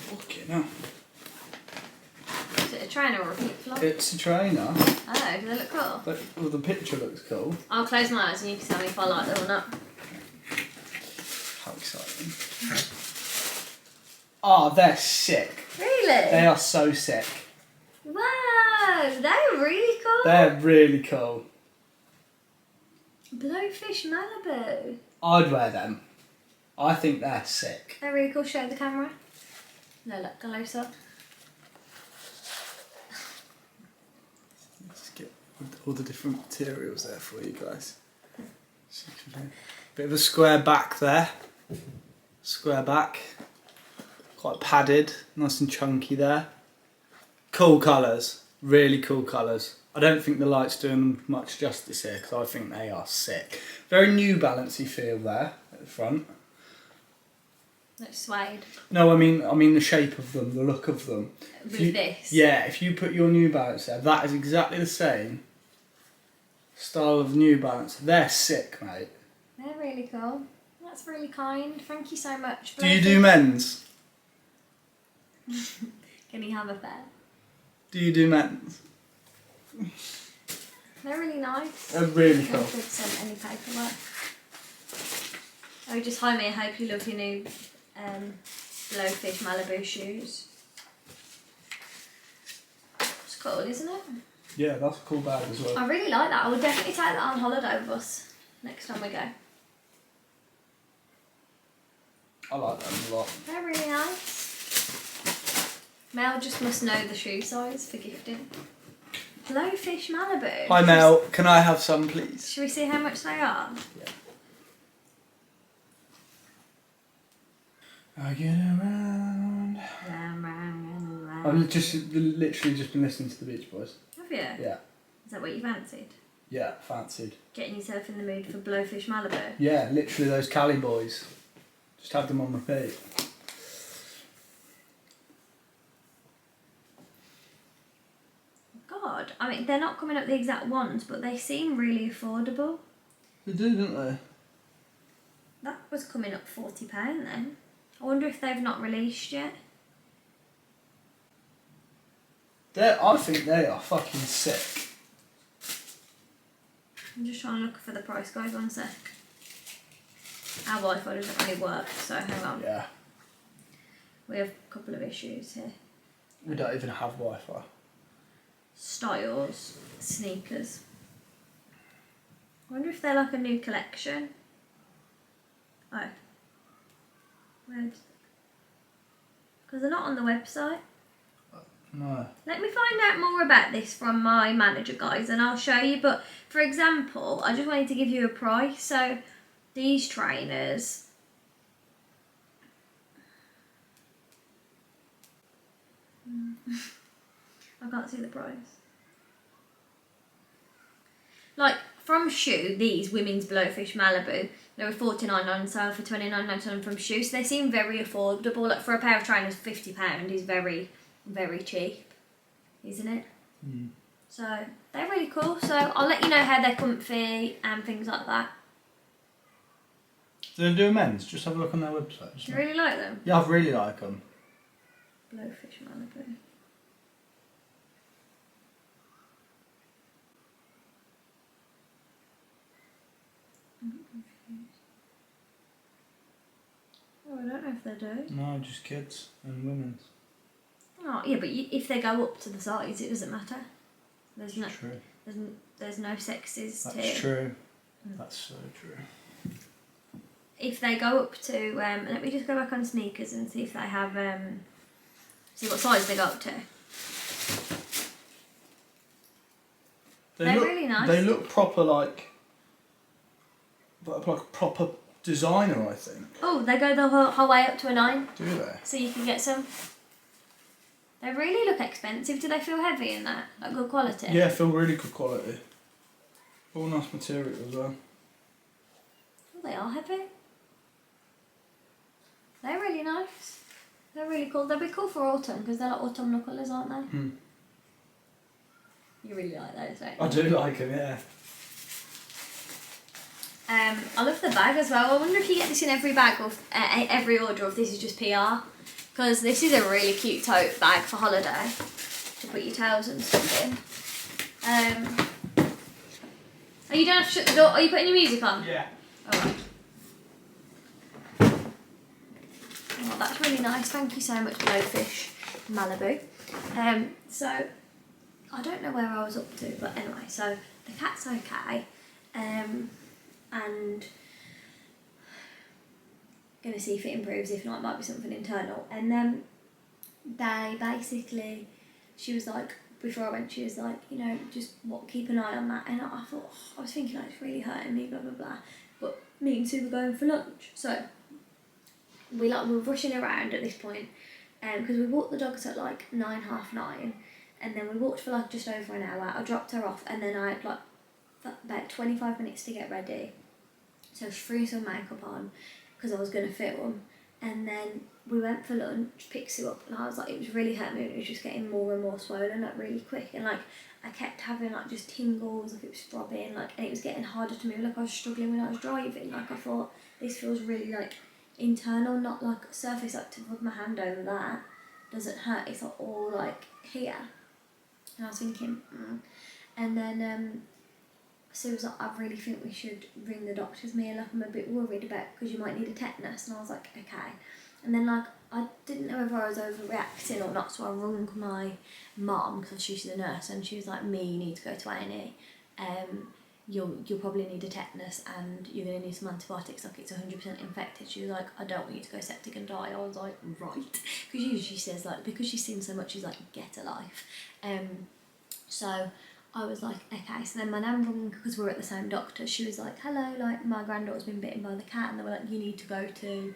Fucking hell. Is it a trainer or a flip flop? It's a trainer, Oh, do they look cool? but well, the picture looks cool. I'll close my eyes and you can tell me if I like them or not. How exciting. Oh, they're sick. Really? They are so sick. Wow, they're really cool. They're really cool. Blowfish Malibu. I'd wear them. I think they're sick. They're really cool. Show the camera. No, look, closer. Let's get all the different materials there for you guys. Bit of a square back there. Square back. Quite padded. Nice and chunky there. Cool colours. Really cool colours. I don't think the light's doing them much justice here because I think they are sick. Very New Balancey feel there at the front. Looks suede. No, I mean the shape of them, the look of them. With this? Yeah, if you put your New Balance there, that is exactly the same style of New Balance. They're sick, mate. They're really cool. That's really kind. Thank you so much. Do you do men's? Can you have a pair? Do you do men's? They're really nice. They're really Not cool. good to send any paperwork. Oh, just hi me. I hope you love your new Blowfish Malibu shoes. It's cool, isn't it? Yeah, that's a cool bag as well. I really like that. I would definitely take that on holiday with us next time we go. I like them a lot. They're really nice. Mel just must know the shoe size for gifting. Blowfish Malibu. Hi Mel, can I have some please? Should we see how much they are? Yeah. I get around. I've literally just been listening to the Beach Boys. Have you? Yeah. Is that what you fancied? Yeah, fancied. Getting yourself in the mood for Blowfish Malibu? Yeah, literally those Cali boys. Just had them on repeat. God, I mean, they're not coming up the exact ones, but they seem really affordable. They do, don't they? That was coming up £40 then. I wonder if they've not released yet. I think they are fucking sick. I'm just trying to look for the price guide, 1 sec. Our Wi-Fi doesn't really work, so hang on. Yeah. We have a couple of issues here. We don't even have Wi-Fi. Styles, sneakers. I wonder if they're like a new collection. Oh. Because they're not on the website. No. Let me find out more about this from my manager, guys, and I'll show you. But for example, I just wanted to give you a price. So these trainers, I can't see the price. Like from Shoe, these women's Blowfish Malibu, they were $49.99 sale for $29.99 from Shoe, so they seem very affordable. Like for a pair of trainers, £50 is very, very cheap, isn't it? Mm. So they're really cool. So I'll let you know how they're comfy and things like that. Do they do men's? Just have a look on their website. Do you really like them? Yeah, I really like them. Blowfish Malibu. Oh, I don't know if they do. No, just kids and women's. Oh, yeah, but if they go up to the size, it doesn't matter. There's There's no sexes to. That's true. That's so true. If they go up to, let me just go back on sneakers and see if they have, see what size they go up to. They're really nice. They look proper like proper designer, I think. Oh, they go the whole way up to a 9. Do they? So you can get some. They really look expensive. Do they feel heavy in that? Like good quality? Yeah, feel really good quality. All nice material as well. Oh, they are heavy. They're really nice. They're really cool. They'll be cool for autumn because they're like autumnal colours, aren't they? You really like those, don't you? I do like them, yeah. I love the bag as well. I wonder if you get this in every bag or every order, or if this is just PR. Because this is a really cute tote bag for holiday to put your towels and stuff in. Oh, you don't have to shut the door. Are you putting your music on? Yeah. Alright. Oh, that's really nice. Thank you so much, Blowfish Malibu. So, I don't know where I was up to, but anyway, so the cat's okay. And gonna see if it improves. If not, it might be something internal. And then they basically, she was like, before I went, she was like, you know, just keep an eye on that. And I thought, I was thinking, like, it's really hurting me, blah blah blah. But me and Sue were going for lunch, so we were rushing around at this point, because we walked the dogs at like 9, half 9, and then we walked for like just over an hour. I dropped her off, and then I had like about 25 minutes to get ready. So she threw some makeup on because I was going to film, and then we went for lunch, picked Sue up, and I was like, it was really hurting me, it was just getting more and more swollen, like really quick, and like I kept having like just tingles, like it was throbbing, like, and it was getting harder to move, like I was struggling when I was driving, like I thought, this feels really like internal, not like surface, like to put my hand over that doesn't hurt, it's like all like here. And I was thinking, and then Sue was like, I really think we should ring the doctors, Mia, like I'm a bit worried about, because you might need a tetanus. And I was like, okay. And then like I didn't know whether I was overreacting or not, so I rung my mum, because she's the nurse, and she was like, Mia, you need to go to A&E. You'll probably need a tetanus, and you're going to need some antibiotics, like it's 100% infected. She was like, I don't want you to go septic and die. I was like, right. Because usually she says, like, because she's seen so much, she's like, get a life. So I was like, okay. So then my nan rung, because we were at the same doctor, she was like, hello, like my granddaughter's been bitten by the cat, and they were like, you need to go to,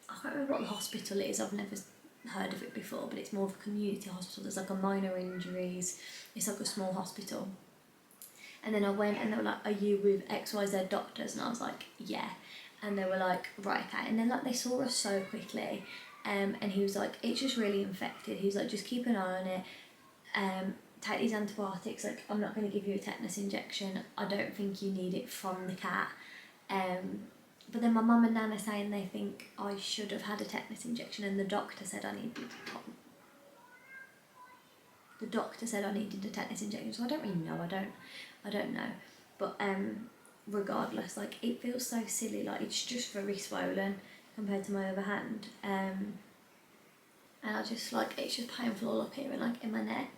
I can't remember what the hospital is, I've never heard of it before, but it's more of a community hospital. There's like a minor injuries, it's like a small hospital. And then I went, and they were like, are you with XYZ doctors? And I was like, yeah. And they were like, right, okay. And then like they saw us so quickly, and he was like, it's just really infected. He was like, just keep an eye on it, take these antibiotics, like I'm not going to give you a tetanus injection, I don't think you need it from the cat. But then my mum and nan are saying they think I should have had a tetanus injection, and the doctor said I needed a tetanus injection, so I don't really know, I don't know. But regardless, like it feels so silly, like it's just very swollen compared to my other hand. And I just like, it's just painful all up here and like in my neck.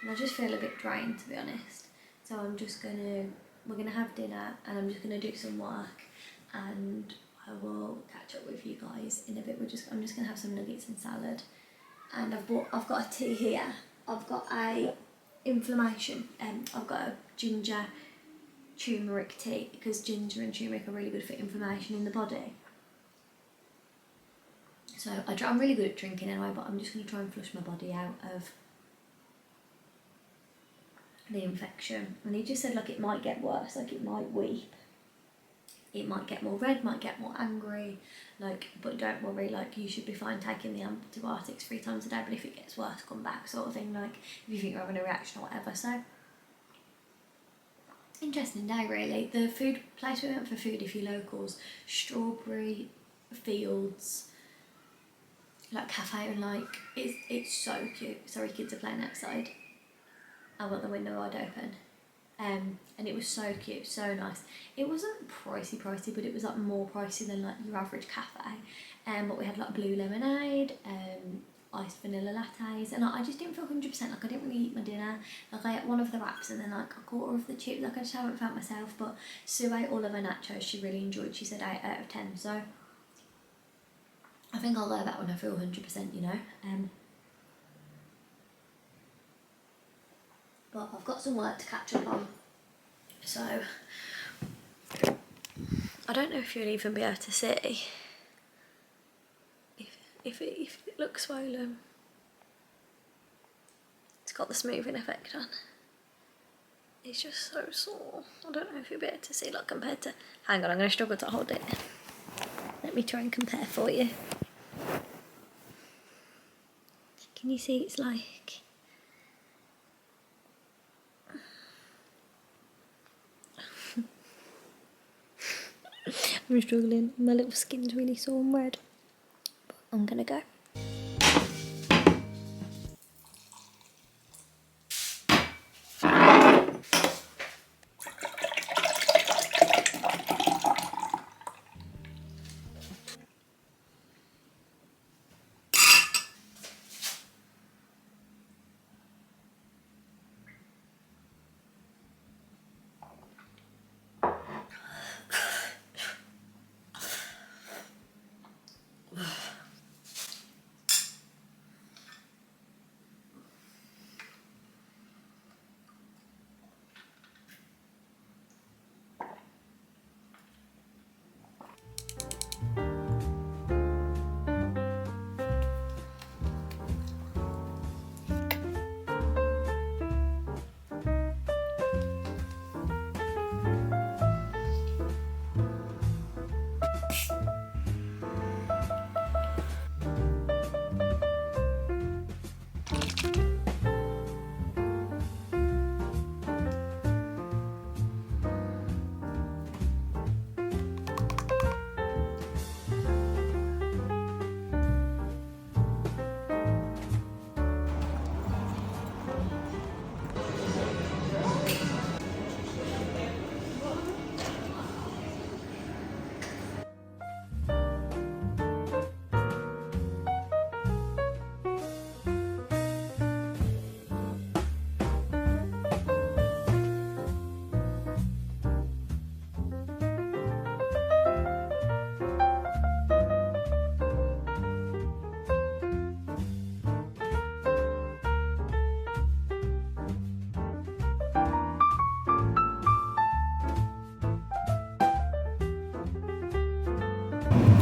And I just feel a bit drained, to be honest. So we're gonna have dinner, and I'm just gonna do some work, and I will catch up with you guys in a bit. I'm just gonna have some nuggets and salad, and I've got a tea here. I've got a inflammation, I've got a ginger turmeric tea, because ginger and turmeric are really good for inflammation in the body. So I'm really good at drinking anyway, but I'm just gonna try and flush my body out of the infection. And he just said like it might get worse, like it might weep, it might get more red, might get more angry, like, but don't worry, like you should be fine taking the antibiotics 3 times a day, but if it gets worse, come back, sort of thing, like if you think you're having a reaction or whatever. So interesting day really. The food place we went for food, if you're locals, Strawberry Fields, like cafe, and like it's so cute. Sorry, kids are playing outside. I've got the window wide open, and it was so cute, so nice. It wasn't pricey, but it was like more pricey than like your average cafe. But we had like blue lemonade, iced vanilla lattes, and I just didn't feel 100%, like I didn't really eat my dinner. Like I ate one of the wraps and then like a quarter of the chips, like I just haven't felt myself. But Sue ate all of her nachos, she really enjoyed, she said 8 out of 10, so I think I'll go that when I feel 100%, you know. But I've got some work to catch up on, so I don't know if you'll even be able to see if it looks swollen. It's got the smoothing effect on. It's just so sore. I don't know if you'll be able to see, like compared to, hang on, I'm going to struggle to hold it. Let me try and compare for you. Can you see it's like, I'm struggling, my little skin's really sore and red, but I'm gonna go.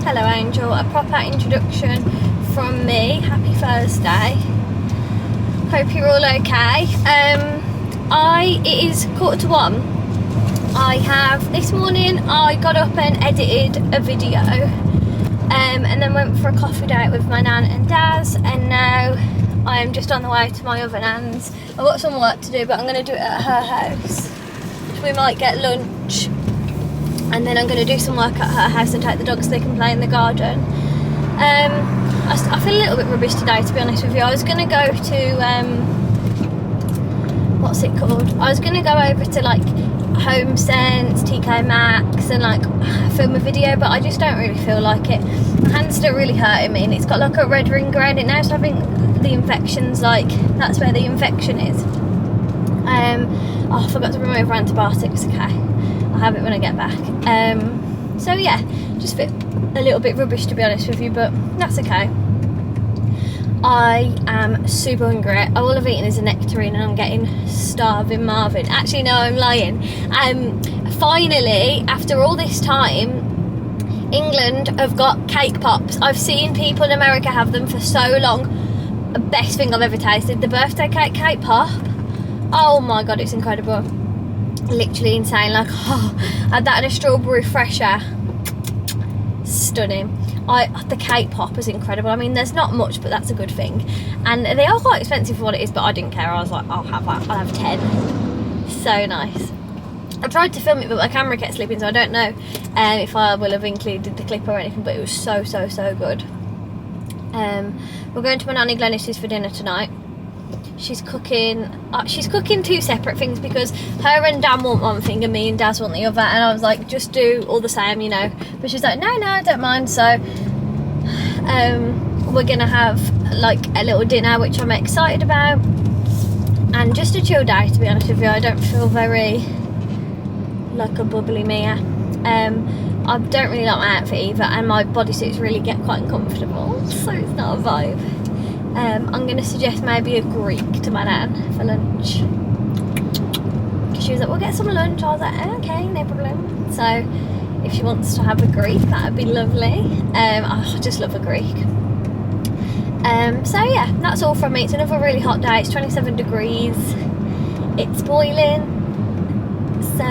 Hello Angel, a proper introduction from me. Happy Thursday. Hope you're all okay. It is 1:45. This morning I got up and edited a video and then went for a coffee date with my nan and Daz, and now I am just on the way to my other nan's. I've got some work to do, but I'm going to do it at her house. So we might get lunch, and then I'm going to do some work at her house and take the dogs so they can play in the garden. I feel a little bit rubbish today, to be honest with you. I was going to go to, what's it called? I was going to go over to like Home Sense, TK Maxx and like film a video, but I just don't really feel like it. My hand's still really hurting me and it's got like a red ring around it now, so I think the infection's like, that's where the infection is. I forgot to bring over antibiotics, okay. I'll have it when I get back. So yeah, just feel a little bit rubbish to be honest with you, but that's okay. I am super hungry. All I've eaten is a nectarine and I'm getting starving Marvin. Actually no, I'm lying. Finally, after all this time, England have got cake pops. I've seen people in America have them for so long. The best thing I've ever tasted. The birthday cake pop. Oh my god, it's incredible. Literally insane. Like, oh, I had that in a strawberry fresher. Stunning. The cake pop was incredible. I mean, there's not much, but that's a good thing. And they are quite expensive for what it is, but I didn't care. I was like, I'll have that. I'll have 10. So nice. I tried to film it, but my camera kept slipping, so I don't know if I will have included the clip or anything, but it was so good. We're going to my nanny Glennis's for dinner tonight. She's cooking 2 separate things because her and Dan want one thing and me and Daz want the other, and I was like, just do all the same, you know. But she's like, no, I don't mind. So we're gonna have like a little dinner, which I'm excited about, and just a chill day, to be honest with you. I don't feel very like a bubbly Mia. I don't really like my outfit either, and my bodysuits really get quite uncomfortable, so it's not a vibe. I'm going to suggest maybe a Greek to my nan for lunch, because she was like, we'll get some lunch. I was like, okay, no problem. So if she wants to have a Greek, that would be lovely. I just love a Greek. So yeah, that's all from me. It's another really hot day. It's 27 degrees, it's boiling. So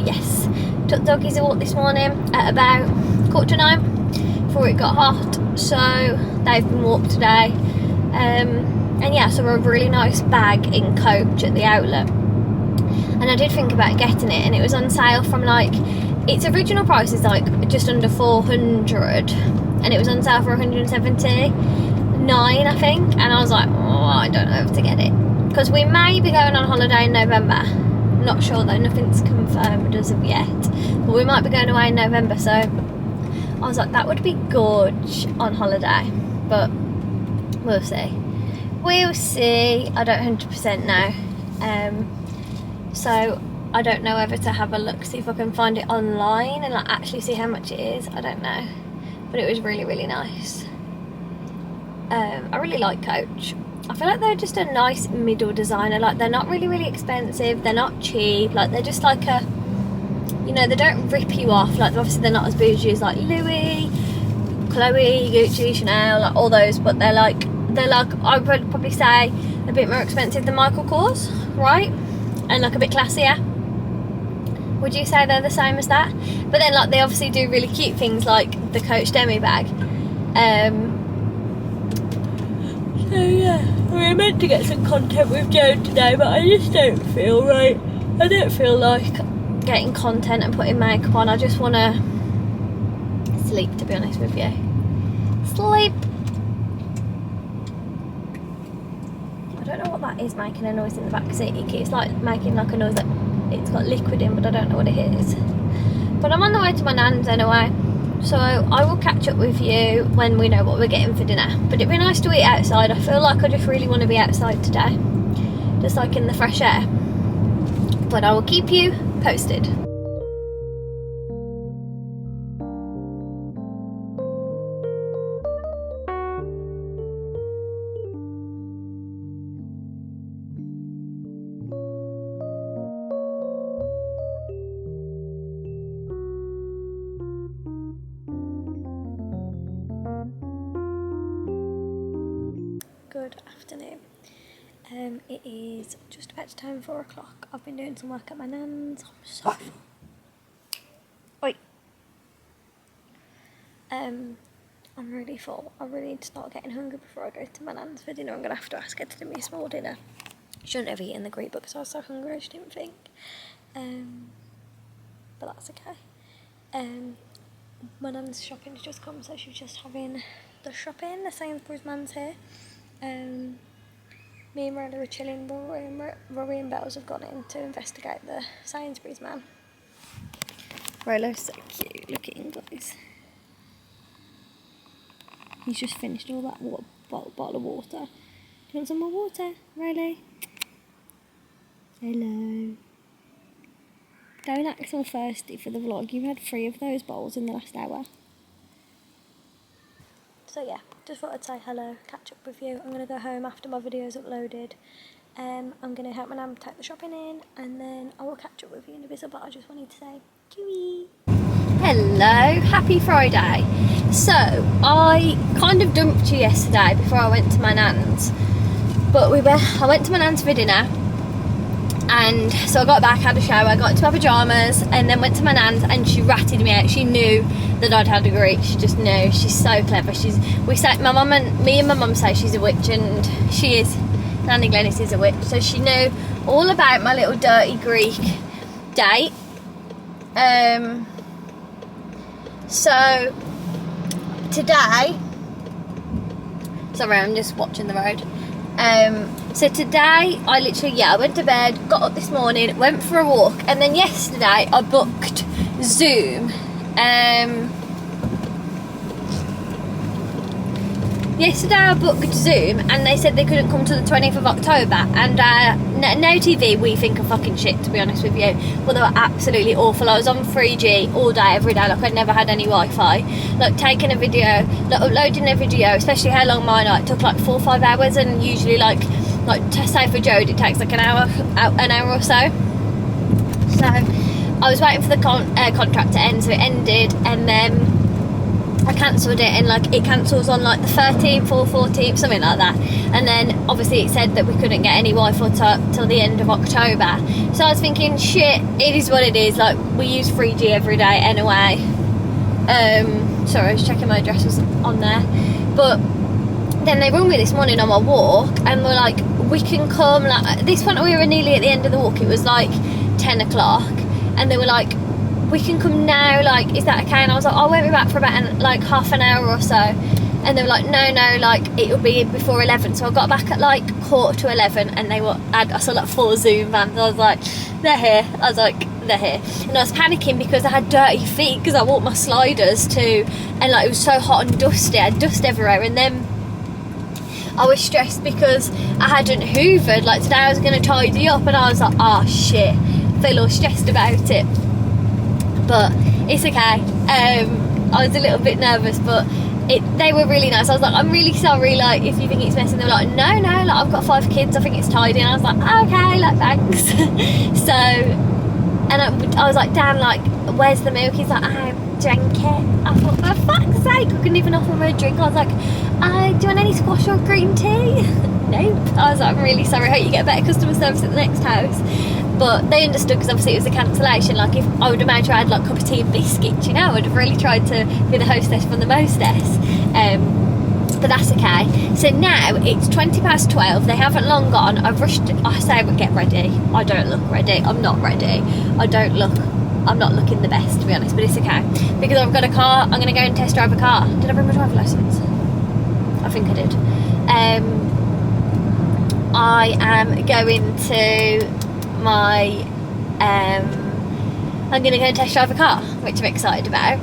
yes, took doggies a walk this morning at about 8:45 before it got hot, so they've been walked today. And yeah, so a really nice bag in Coach at the outlet, and I did think about getting it, and it was on sale from like, its original price is like just under 400, and it was on sale for 179, I think, and I was like, oh, I don't know if to get it, because we may be going on holiday in November. Not sure though, nothing's confirmed as of yet, but we might be going away in November, so I was like, that would be good on holiday, but we'll see. We'll see. I don't 100% know. So I don't know whether to have a look, see if I can find it online and like actually see how much it is. I don't know, but it was really, really nice. I really like Coach. I feel like they're just a nice middle designer. Like, they're not really, really expensive. They're not cheap. Like, they're just like a, you know, they don't rip you off. Like, obviously they're not as bougie as like Louis, Chloe, Gucci, Chanel, like all those. But they're like, I would probably say a bit more expensive than Michael Kors, right? And like a bit classier. Would you say they're the same as that? But then like they obviously do really cute things like the Coach demi bag. So yeah, we were meant to get some content with Joan today, but I just don't feel right. I don't feel like getting content and putting makeup on. I just want to sleep, to be honest with you. Sleep. I don't know what that is making a noise in the back seat. It's like making like a noise that it's got liquid in, but I don't know what it is. But I'm on the way to my nan's anyway, so I will catch up with you when we know what we're getting for dinner. But it'd be nice to eat outside. I feel like I just really want to be outside today, just like in the fresh air. But I will keep you posted. Good afternoon. It is just about to turn 4 o'clock. I've been doing some work at my nan's. I'm so full. Oi. I'm really full. I really need to start getting hungry before I go to my nan's for dinner. I'm going to have to ask her to do me a small dinner. Shouldn't have eaten the Greek because I was so hungry, I just didn't think. But that's okay. My nan's shopping's just come, so she's just having the shopping. The Sainsbury's man's here. Me and Riley were chilling, but Rory and Bells have gone in to investigate the Sainsbury's man. Riley's so cute looking, guys. He's just finished all that bottle of water. Do you want some more water, Riley? Hello. Don't act all thirsty for the vlog. You've had 3 of those bowls in the last hour. So yeah, just thought I'd say hello, catch up with you. I'm going to go home after my video's uploaded. I'm going to help my nan take the shopping in, and then I will catch up with you in a bit, but I just wanted to say cheery. Hello, happy Friday. So, I kind of dumped you yesterday before I went to my nan's. But I went to my nan's for dinner. And so I got back, had a shower, got into my pyjamas, and then went to my nan's, and she ratted me out. She knew that I'd had a Greek. She just knew. She's so clever. Me and my mum say she's a witch, and she is. Nanny Glennis is a witch. So she knew all about my little dirty Greek date. So today, sorry, I'm just watching the road. So today I went to bed, got up this morning, went for a walk, and then yesterday I booked Zoom. yesterday I booked Zoom and they said they couldn't come to the 20th of October, and No TV we think are fucking shit, to be honest with you. Well, they were absolutely awful. I was on 3G all day every day, like I'd never had any Wi-Fi. Like taking a video, like uploading a video, especially how long mine are, it took like 4 or 5 hours, and usually like to say for Jode it takes like an hour or so. So I was waiting for the contract to end, so it ended, and then I cancelled it, and like it cancels on like the 13th or 14th, something like that. And then obviously it said that we couldn't get any Wi-Fi till the end of October. So I was thinking, shit, it is what it is. Like we use 3G every day anyway. Sorry, I was checking my address was on there. But then they rang me this morning on my walk, and were like, we can come. Like at this point we were nearly at the end of the walk. It was like 10 o'clock, and they were like, we can come now, like, is that okay? And I was like, I won't be back for about like half an hour or so. And they were like, no, like it'll be before 11. So I got back at like 11:15, and I saw like 4 Zoom vans. I was like, they're here. I was like, they're here. And I was panicking because I had dirty feet because I walked my sliders too, and like it was so hot and dusty. I had dust everywhere, and then I was stressed because I hadn't hoovered. Like today I was going to tidy up, and I was like, oh shit, I feel all stressed about it. But it's okay. I was a little bit nervous, but they were really nice. I was like, I'm really sorry, like if you think it's messy. They were like, no, like I've got 5 kids, I think it's tidy. And I was like, okay, like thanks. So, and I was like, Dan, like where's the milk? He's like, I drank it. I thought, for fuck's sake, I couldn't even offer him a drink. I was like, do you want any squash or green tea? Nope. I was like, I'm really sorry, I hope you get better customer service at the next house. But they understood because obviously it was a cancellation. Like if I would have made sure I had like a cup of tea and biscuits, you know, I would have really tried to be the hostess from the mostess. But that's okay. So now it's 12:20. They haven't long gone. I've rushed. I say, get ready. I don't look ready. I'm not ready. I'm not looking the best, to be honest. But it's okay because I've got a car. I'm going to go and test drive a car. Did I bring my driver license? I think I did. I am going to I'm going to go and test drive a car, which I'm excited about.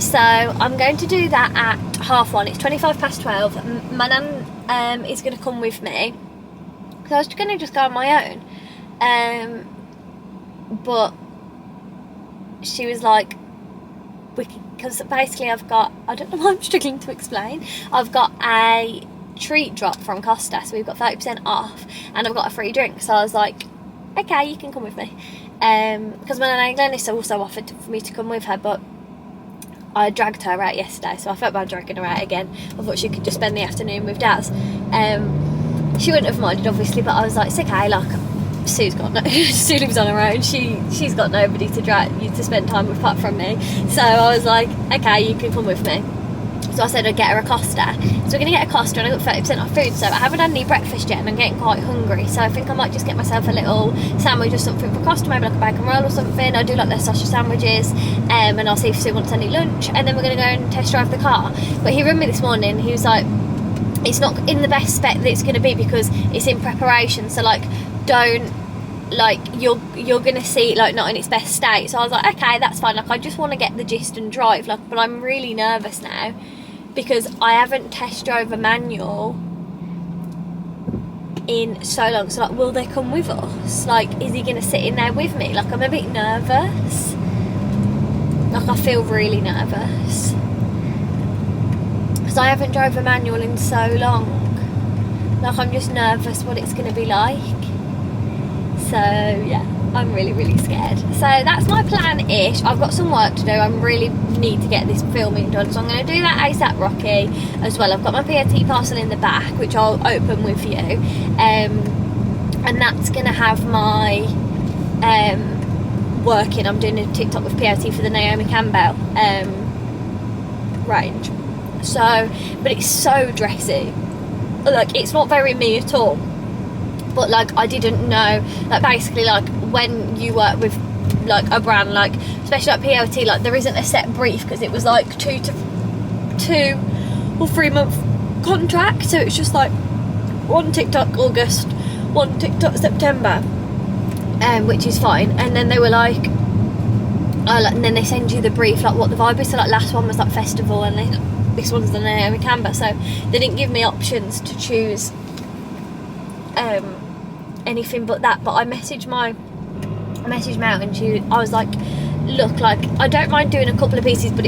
So I'm going to do that at 1:30. It's 12:25. My nan is going to come with me, because I was going to just go on my own, but she was like, because basically I don't know why I'm struggling to explain, I've got a treat drop from Costa, so we've got 30% off, and I've got a free drink. So I was like, okay, you can come with me, because my nan Glennis also offered for me to come with her, but I dragged her out yesterday, so I felt bad dragging her out again. I thought she could just spend the afternoon with Daz. She wouldn't have minded, obviously, but I was like, it's okay, like Sue lives on her own. She's got nobody to spend time with apart from me. So I was like, okay, you can come with me. So I said I'd get her a Costa. So we're going to get a Costa, and I got 30% off food. So I haven't had any breakfast yet, and I'm getting quite hungry. So I think I might just get myself a little sandwich or something for Costa, maybe like a bacon roll or something. I do like their sausage sandwiches, and I'll see if Sue wants any lunch. And then we're going to go and test drive the car. But he rang me this morning. He was like, it's not in the best spec that it's going to be because it's in preparation. So like, don't, like, you're going to see it like not in its best state. So I was like, okay, that's fine. Like, I just want to get the gist and drive. Like, but I'm really nervous now, because I haven't test drove a manual in so long. So like, will they come with us? Like, is he going to sit in there with me? Like, I'm a bit nervous. Like, I feel really nervous, because I haven't drove a manual in so long. Like, I'm just nervous what it's going to be like. So yeah, I'm really, really scared. So that's my plan-ish. I've got some work to do. I really need to get this filming done, so I'm going to do that ASAP Rocky as well. I've got my PRT parcel in the back, which I'll open with you, and that's going to have my working. I'm doing a TikTok with PRT for the Naomi Campbell range. So, but it's so dressy. Like, it's not very me at all. But like, I didn't know, like, basically, like, when you work with like a brand, like especially like PLT, like there isn't a set brief, because it was like 2 or 3 month contract. So it's just like one TikTok August, one TikTok September, which is fine. And then they were like, and then they send you the brief, like what the vibe is. So like last one was like festival, and they this one's the Naomi Campbell, so they didn't give me options to choose anything but that. But I messaged Mel, and I was like, look, like, I don't mind doing a couple of pieces, but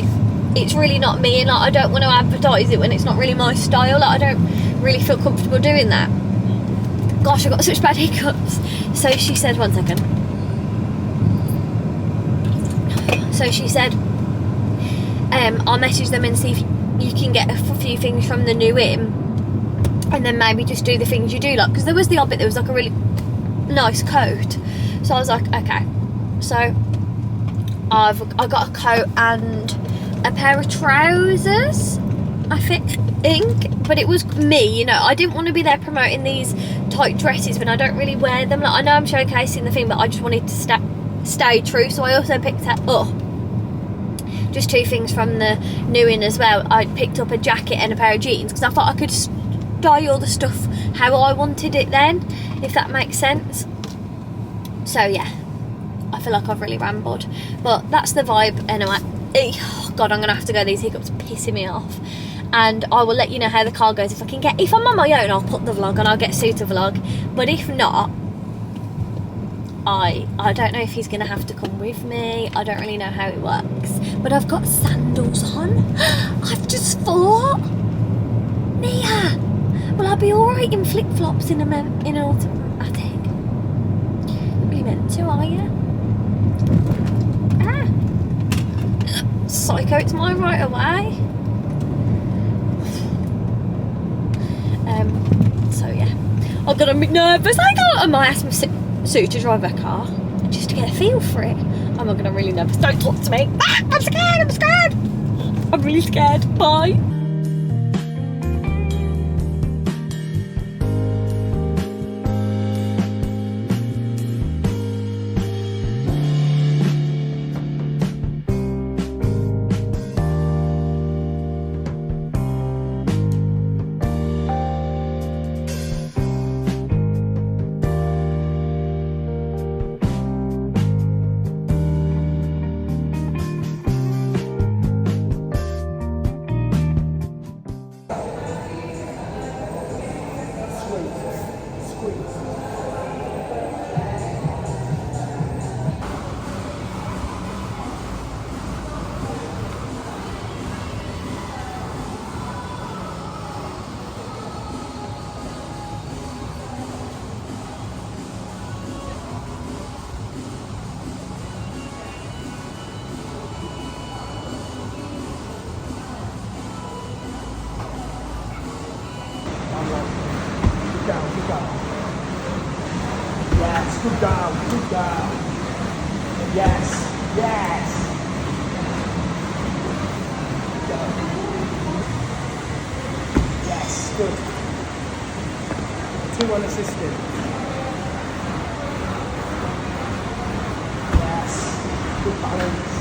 it's really not me, and like, I don't want to advertise it when it's not really my style. Like, I don't really feel comfortable doing that. Gosh, I got such bad hiccups. So she said, one second. So she said, I'll message them and see if you can get a few things from the new in, and then maybe just do the things you do like, because there was the odd bit, there was like a really nice coat. So I was like, okay. So I got a coat and a pair of trousers, I think, but it was me, you know. I didn't want to be there promoting these tight dresses when I don't really wear them. Like, I know I'm showcasing the thing, but I just wanted to stay true. So I also picked up just two things from the new in as well. I picked up a jacket and a pair of jeans because I thought I could style the stuff how I wanted it then, if that makes sense. So yeah, I feel like I've really rambled, but that's the vibe anyway. Oh God, I'm gonna have to go. These hiccups are pissing me off, and I will let you know how the car goes. If I'm on my own, I'll put the vlog and I'll get Sue to vlog, but if not, I don't know if he's gonna have to come with me. I don't really know how it works, but I've got sandals on. I've just thought, Nia, will I be alright in flip-flops in an automatic? Not really meant to, are you? Psycho, it's my right away. So yeah, I'm gonna be nervous. I might ask Sue to drive her car just to get a feel for it. I'm not gonna really nervous. Don't talk to me. I'm scared. I'm really scared. Bye. Yes, good girl. Yes. Yes, good. 2 unassisted. Yes, good balance.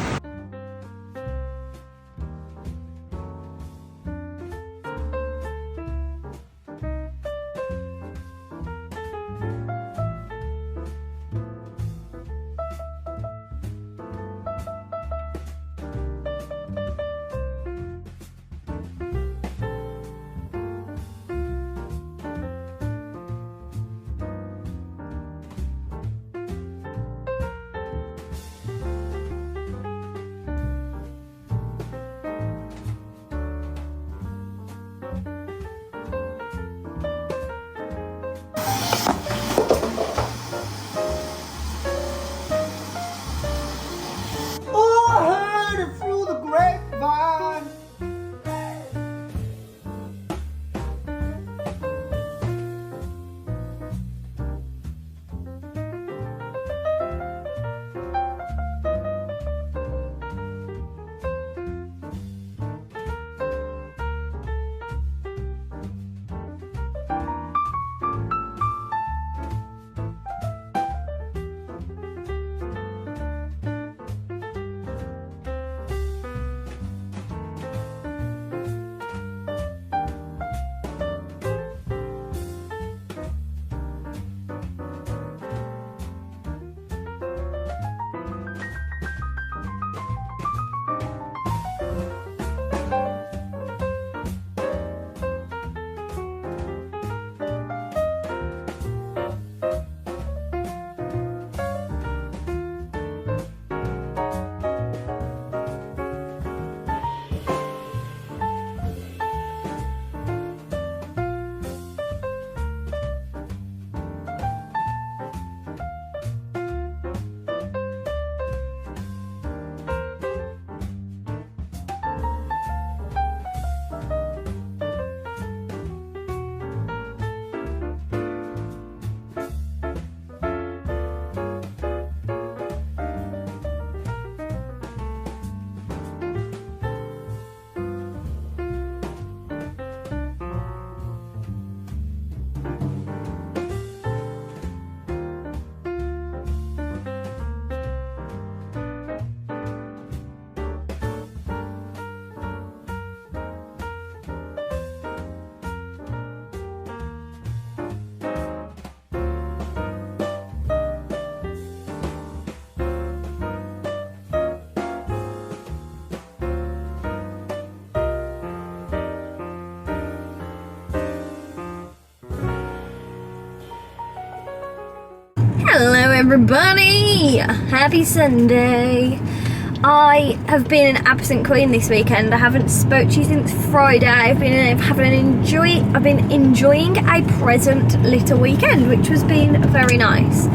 everybody! Happy Sunday! I have been an absent queen this weekend. I haven't spoke to you since Friday. I've been enjoying a present little weekend, which has been very nice.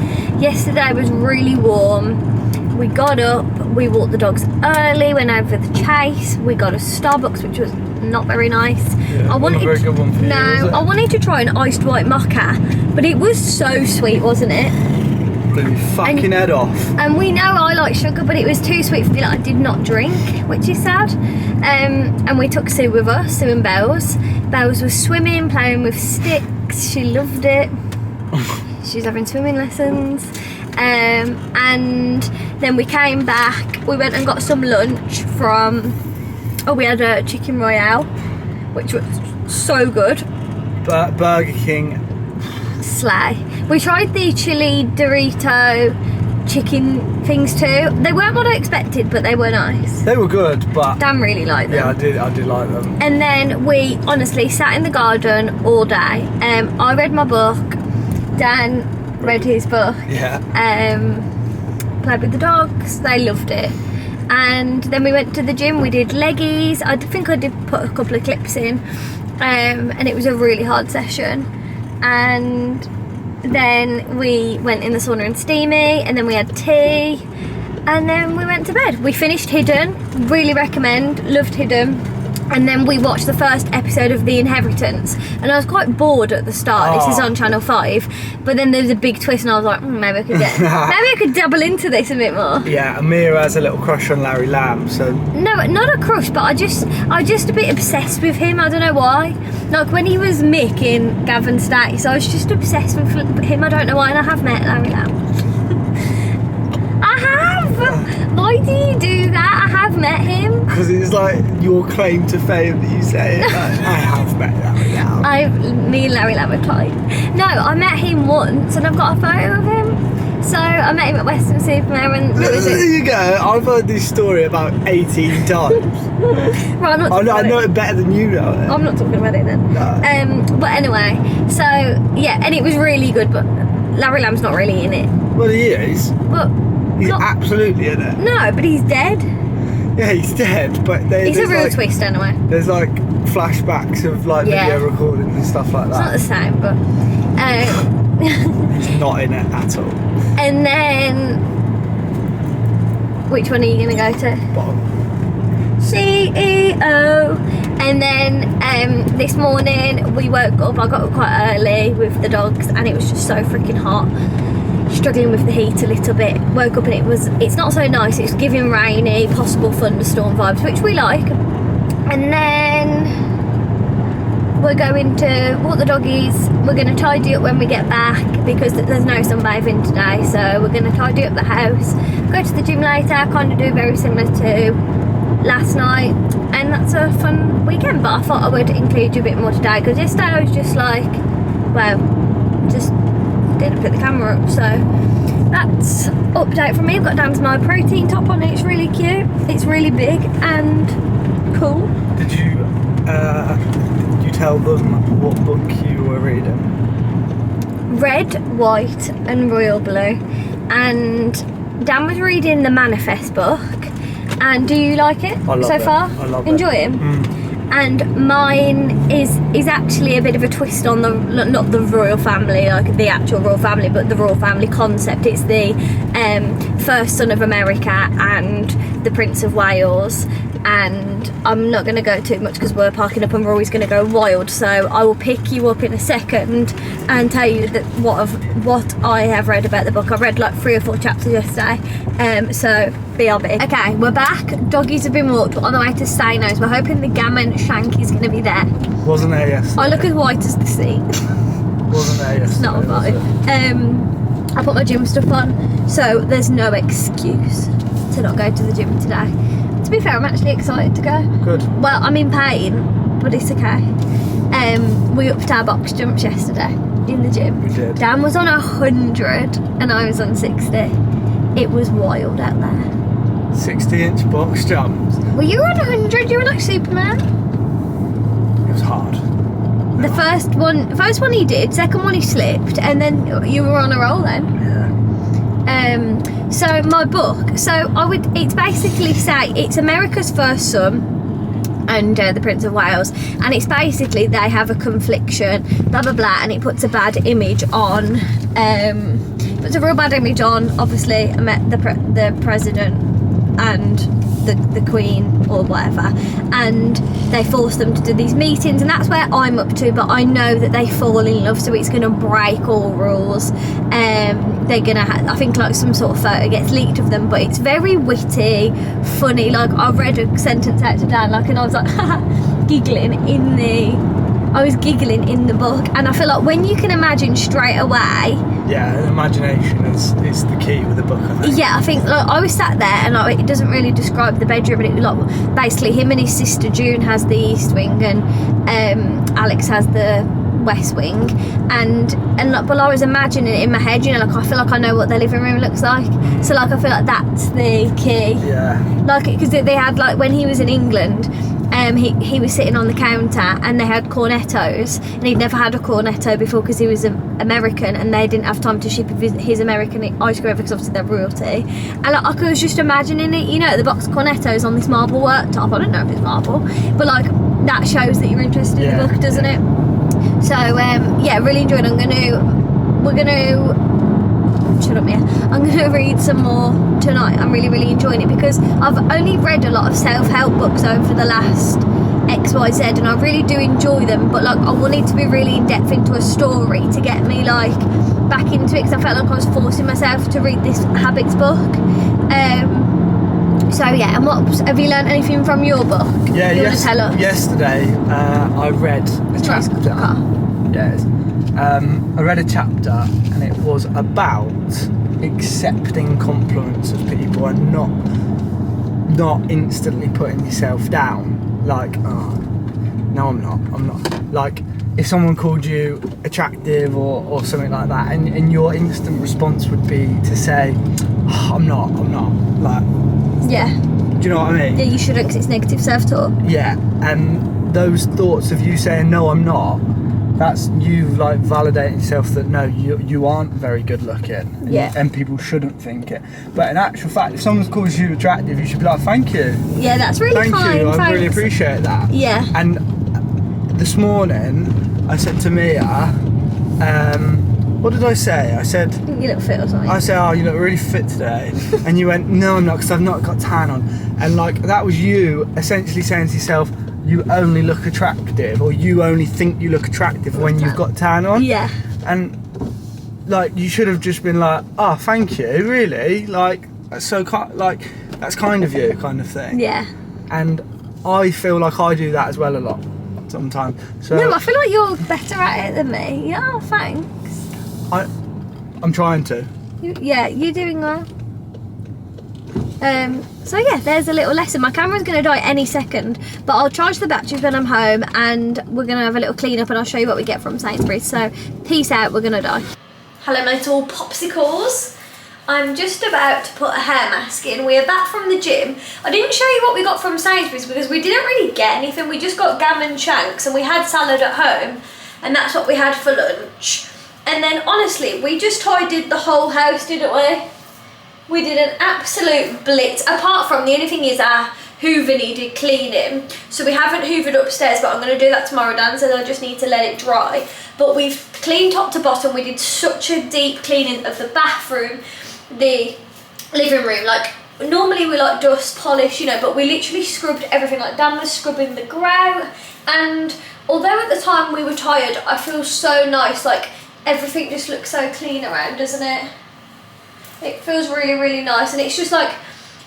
Yesterday was really warm. We got up, we walked the dogs early, went over the chase. We got a Starbucks, which was not very nice. Yeah, not a very good one for you, was it? I wanted to try an iced white mocha, but it was so sweet, wasn't it? Blew your fucking head off. And we know I like sugar, but it was too sweet for me that I did not drink, which is sad. And we took Sue with us, Sue and Bells. Bells was swimming, playing with sticks. She loved it. She was having swimming lessons. And then we came back. We went and got some lunch from... Oh, we had a chicken royale, which was so good. Burger King. Slay. We tried the chili Dorito chicken things too. They weren't what I expected, but they were nice. They were good, but Dan really liked them. yeah, I did like them. And then we honestly sat in the garden all day. I read my book. Dan read his book. Yeah. Played with the dogs. They loved it. And then we went to the gym. We did leggies. I think I did put a couple of clips in. And it was a really hard session. And then we went in the sauna and steamy, and then we had tea, and then we went to bed. We finished Hidden, really recommend, loved Hidden. And then we watched the first episode of The Inheritance, and I was quite bored at the start. This is on Channel 5, but then there's a big twist, and I was like, maybe I could dabble into this a bit more. Yeah, Amira has a little crush on Larry Lamb, so... No, not a crush, but I just a bit obsessed with him. I don't know why. Like when he was Mick in Gavin Stace, I was just obsessed with him. I don't know why, and I have met Larry Lamb. I have! Why do you do that? I have met him. Because it's like your claim to fame that you say it. Like, I have met Larry Lamb. Me and Larry Lamb are tight. No, I met him once, and I've got a photo of him. So I met him at Western Supermare, and There you go. I've heard this story about 18 times. Well, I'm not talking I about know it. it better than you know it. I'm not talking about it then. No. But anyway, so yeah, and it was really good, but Larry Lamb's not really in it. Well, he is. But He's not, absolutely in it. no, but he's dead. Yeah, he's dead, but It's a there's real like, twist anyway. There's like flashbacks of like Yeah. video recordings and stuff like It's not that. the same, but He's not in it at all. and then which one are you gonna go to? Bottom. CEO. And then this morning we woke up. I got up quite early with the dogs, and it was just so freaking hot. Struggling with the heat a little bit. Woke up and it's not so nice. It's giving rainy, possible thunderstorm vibes, which we like. And then we're going to walk the doggies. We're going to tidy up when we get back because there's no sunbathing today, so we're going to tidy up the house, go to the gym later, kind of do very similar to last night, and that's a fun weekend. But I thought I would include you a bit more today because yesterday I was just like, well, just didn't put the camera up. So that's update from me. I've got Dan's My Protein top on. It's really cute, it's really big and cool. Did you tell them what book you were reading? Red, White and Royal Blue, and Dan was reading the Manifest book. And do you like it I love so it. far? I love it. Enjoy it? And mine is actually a bit of a twist on the, not the royal family, like the actual royal family, but the royal family concept. It's the first son of America and the Prince of Wales. And I'm not going to go too much because we're parking up and we're always going to go wild, so I will pick you up in a second and tell you that what I have read about the book. I read like 3 or 4 chapters yesterday, so BRB. Okay, we're back. Doggies have been walked on the way to Stainos. We're hoping the gammon shank is going to be there. Wasn't there yesterday? I look as white as the sea. Wasn't there yesterday? It's not a was vibe. I put my gym stuff on, so there's no excuse to not go to the gym today. To be fair, I'm actually excited to go. Good. Well, I'm in pain, but it's okay. We upped our box jumps yesterday in the gym. We did. Dan was on 100 and I was on 60. It was wild out there. 60-inch box jumps. Were you on 100? You were like Superman. It was hard. The first one he did, second one he slipped, and then you were on a roll then. Yeah. So my book, it's basically say it's America's First Son and the Prince of Wales, and it's basically they have a confliction, blah blah blah, and it puts a bad image on, puts a real bad image on, obviously, the president and the Queen or whatever, and they force them to do these meetings, and that's where I'm up to. But I know that they fall in love, so it's going to break all rules. They're gonna I think like some sort of photo gets leaked of them, but it's very witty, funny. Like I read a sentence out to Dan, like, and I was like giggling in the book, and I feel like when you can imagine straight away. Yeah, imagination is the key with a book, I think. Yeah, I think like, I was sat there and like, it doesn't really describe the bedroom, but it like basically him and his sister June has the east wing, and Alex has the west wing, and like, but I was imagining it in my head, you know, like I feel like I know what their living room looks like, so like I feel like that's the key. Yeah. Like because they had like when he was in England. He was sitting on the counter and they had cornettos, and he'd never had a cornetto before because he was American, and they didn't have time to ship his American ice cream because obviously they're royalty. And like, I was just imagining it, you know, the box of cornettos on this marble worktop. I don't know if it's marble, but like that shows that you're interested in the book, doesn't it? So yeah, really enjoyed it. I'm gonna read some more tonight. I'm really enjoying it because I've only read a lot of self-help books over the last XYZ, and I really do enjoy them, but like I wanted to be really in depth into a story to get me like back into it, because I felt like I was forcing myself to read this habits book. So yeah, and have you learned anything from your book? Yeah, you want to tell us? Yesterday I read a chapter. Yes. I read a chapter, and it was about accepting compliments of people and not instantly putting yourself down. Like, oh, no, I'm not. Like, if someone called you attractive or something like that, and your instant response would be to say, oh, I'm not. Like, yeah. Do you know what I mean? Yeah, you shouldn't, because it's negative self-talk. Yeah, and those thoughts of you saying, no, I'm not, that's you like validating yourself that no, you aren't very good looking. Yeah. And people shouldn't think it. But in actual fact, if someone calls you attractive, you should be like, thank you. Yeah, that's really kind. Thank you, I thanks. really appreciate that. Yeah. And this morning, I said to Mia, what did I say? I said, you look fit or something. I said, oh, you look really fit today. And you went, no, I'm not, because I've not got tan on. And like, that was you essentially saying to yourself, you only look attractive, or you only think you look attractive when you've got tan on. Yeah. And like, you should have just been like, oh, thank you, really? Like, that's so like, that's kind of you, kind of thing. Yeah. And I feel like I do that as well a lot sometimes. So no, I feel like you're better at it than me. Yeah, oh, thanks. I'm trying to. You're doing well. So yeah, there's a little lesson. My camera's going to die any second, but I'll charge the batteries when I'm home, and we're going to have a little clean up, and I'll show you what we get from Sainsbury's. So peace out, we're going to die. Hello my little popsicles. I'm just about to put a hair mask in. We are back from the gym. I didn't show you what we got from Sainsbury's because we didn't really get anything. We just got gammon shanks, and we had salad at home, and that's what we had for lunch. And then honestly, we just tidied the whole house, didn't we? We did an absolute blitz, apart from the only thing is our hoover needed cleaning. So we haven't hoovered upstairs, but I'm going to do that tomorrow, Dan, so I just need to let it dry. But we've cleaned top to bottom. We did such a deep cleaning of the bathroom, the living room. Like, normally we like dust, polish, you know, but we literally scrubbed everything. Like, Dan was scrubbing the grout, and although at the time we were tired, I feel so nice. Like, everything just looks so clean around, doesn't it? It feels really nice, and it's just like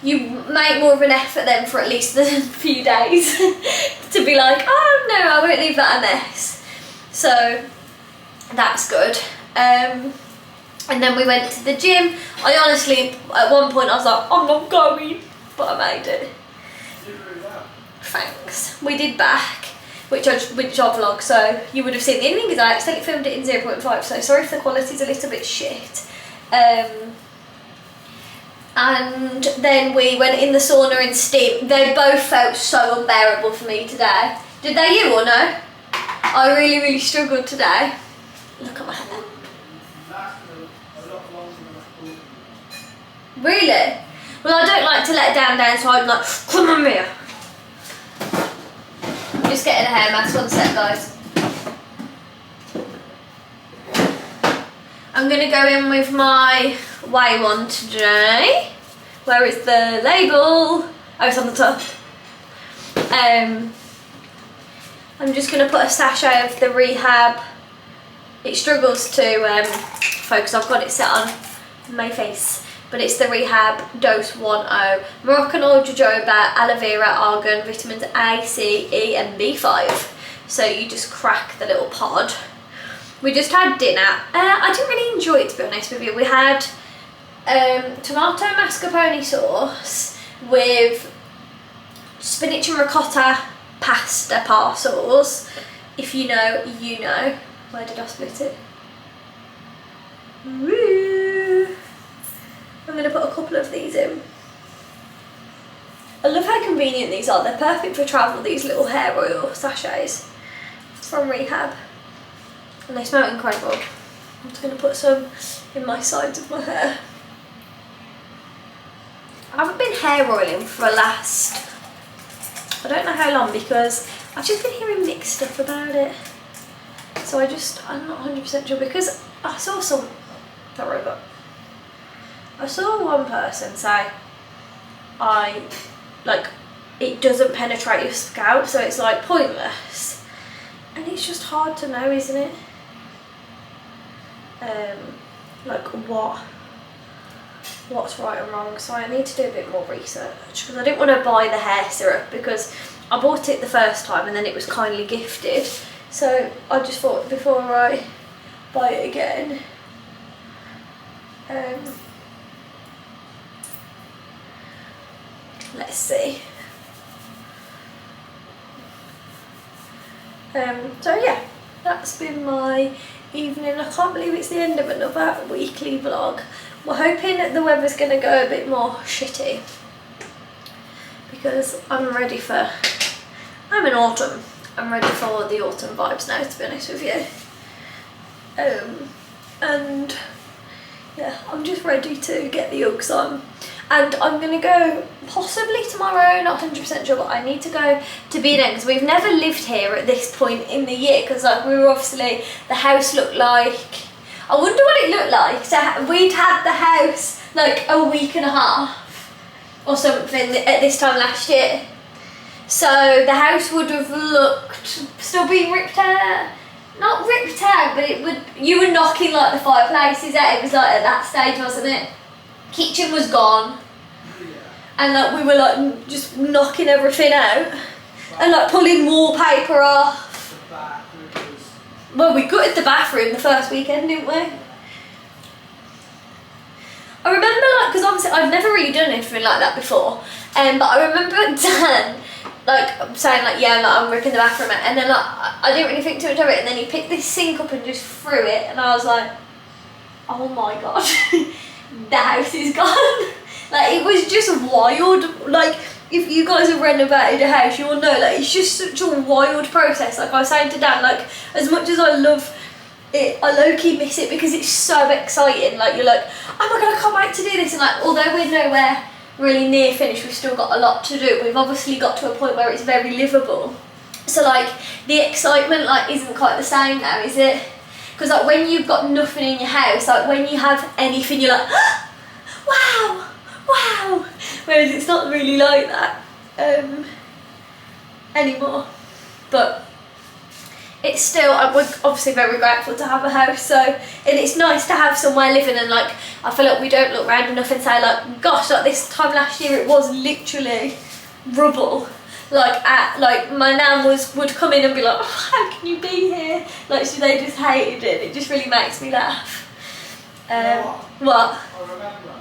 you make more of an effort then for at least the few days to be like, oh no, I won't leave that a mess. So that's good. And then we went to the gym. I honestly, at one point I was like, I'm not going, but I made it. You did really well. Thanks. We did back, which I vlog, so you would have seen the ending because I accidentally filmed it in 0.5, so sorry if the quality's a little bit shit. And then we went in the sauna and steam. They both felt so unbearable for me today. Did they, you or no? I really struggled today. Look at my hair. Really? Well, I don't like to let her down, so I'm like, come on here. I'm just getting a hair mask, one sec, guys. I'm gonna go in with my Way one today. Where is the label? Oh, it's on the top. I'm just gonna put a sachet of the Rehab. It struggles to focus. I've got it set on my face, but it's the Rehab Dose 1.0. Moroccan oil jojoba, aloe vera, argan, vitamins A, C, E and B5. So you just crack the little pod. We just had dinner. I didn't really enjoy it, to be honest with you. We had tomato mascarpone sauce with spinach and ricotta pasta parcels. If you know, you know. Where did I split it? Woo! I'm going to put a couple of these in. I love how convenient these are. They're perfect for travel, these little hair oil sachets from Rehab. And they smell incredible. I'm just going to put some in my sides of my hair. I haven't been hair oiling for the last, I don't know how long, because I've just been hearing mixed stuff about it. So I'm not 100% sure, because I saw I saw one person say, it doesn't penetrate your scalp, so it's like pointless. And it's just hard to know, isn't it? Like what's right and wrong. So I need to do a bit more research, because I didn't want to buy the hair syrup, because I bought it the first time and then it was kindly gifted. So I just thought before I buy it again, let's see. So yeah, that's been my evening. I can't believe it's the end of another weekly vlog. We're hoping that the weather's going to go a bit more shitty, because I'm in autumn. I'm ready for the autumn vibes now, to be honest with you. And yeah, I'm just ready to get the Uggs on. And I'm going to go possibly tomorrow, not 100% sure, but I need to go to B&M, because we've never lived here at this point in the year, because like we were obviously, the house looked like, I wonder what it looked like. So we'd had the house like a week and a half or something at this time last year. So the house would have looked, still being ripped out. Not ripped out, but you were knocking like the fireplaces out. It was like at that stage, wasn't it? Kitchen was gone. And like we were like just knocking everything out. And like pulling wallpaper off. Well, we gutted the bathroom the first weekend, didn't we? I remember like, because obviously I've never really done anything like that before. But I remember Dan like saying like, yeah, like, I'm ripping the bathroom out, and then like I didn't really think too much of it, and then he picked this sink up and just threw it, and I was like, oh my god, the house is gone. Like it was just wild. Like if you guys have renovated a house, you will know like it's just such a wild process. Like I was saying to Dan, like as much as I love it, I low-key miss it, because it's so exciting. Like you're like, oh my god, I can't wait to do this, and like although we're nowhere really near finished, we've still got a lot to do. We've obviously got to a point where it's very livable, so like the excitement like isn't quite the same now, is it? Because like when you've got nothing in your house, like when you have anything, you're like, wow, wow, whereas it's not really like that anymore. But it's still, we're obviously very grateful to have a house, so, and it's nice to have somewhere living, and like I feel like we don't look round enough and say like, gosh, like this time last year it was literally rubble. Like my nan would come in and be like, oh, how can you be here? Like they just hated it. It just really makes me laugh. What? I remember.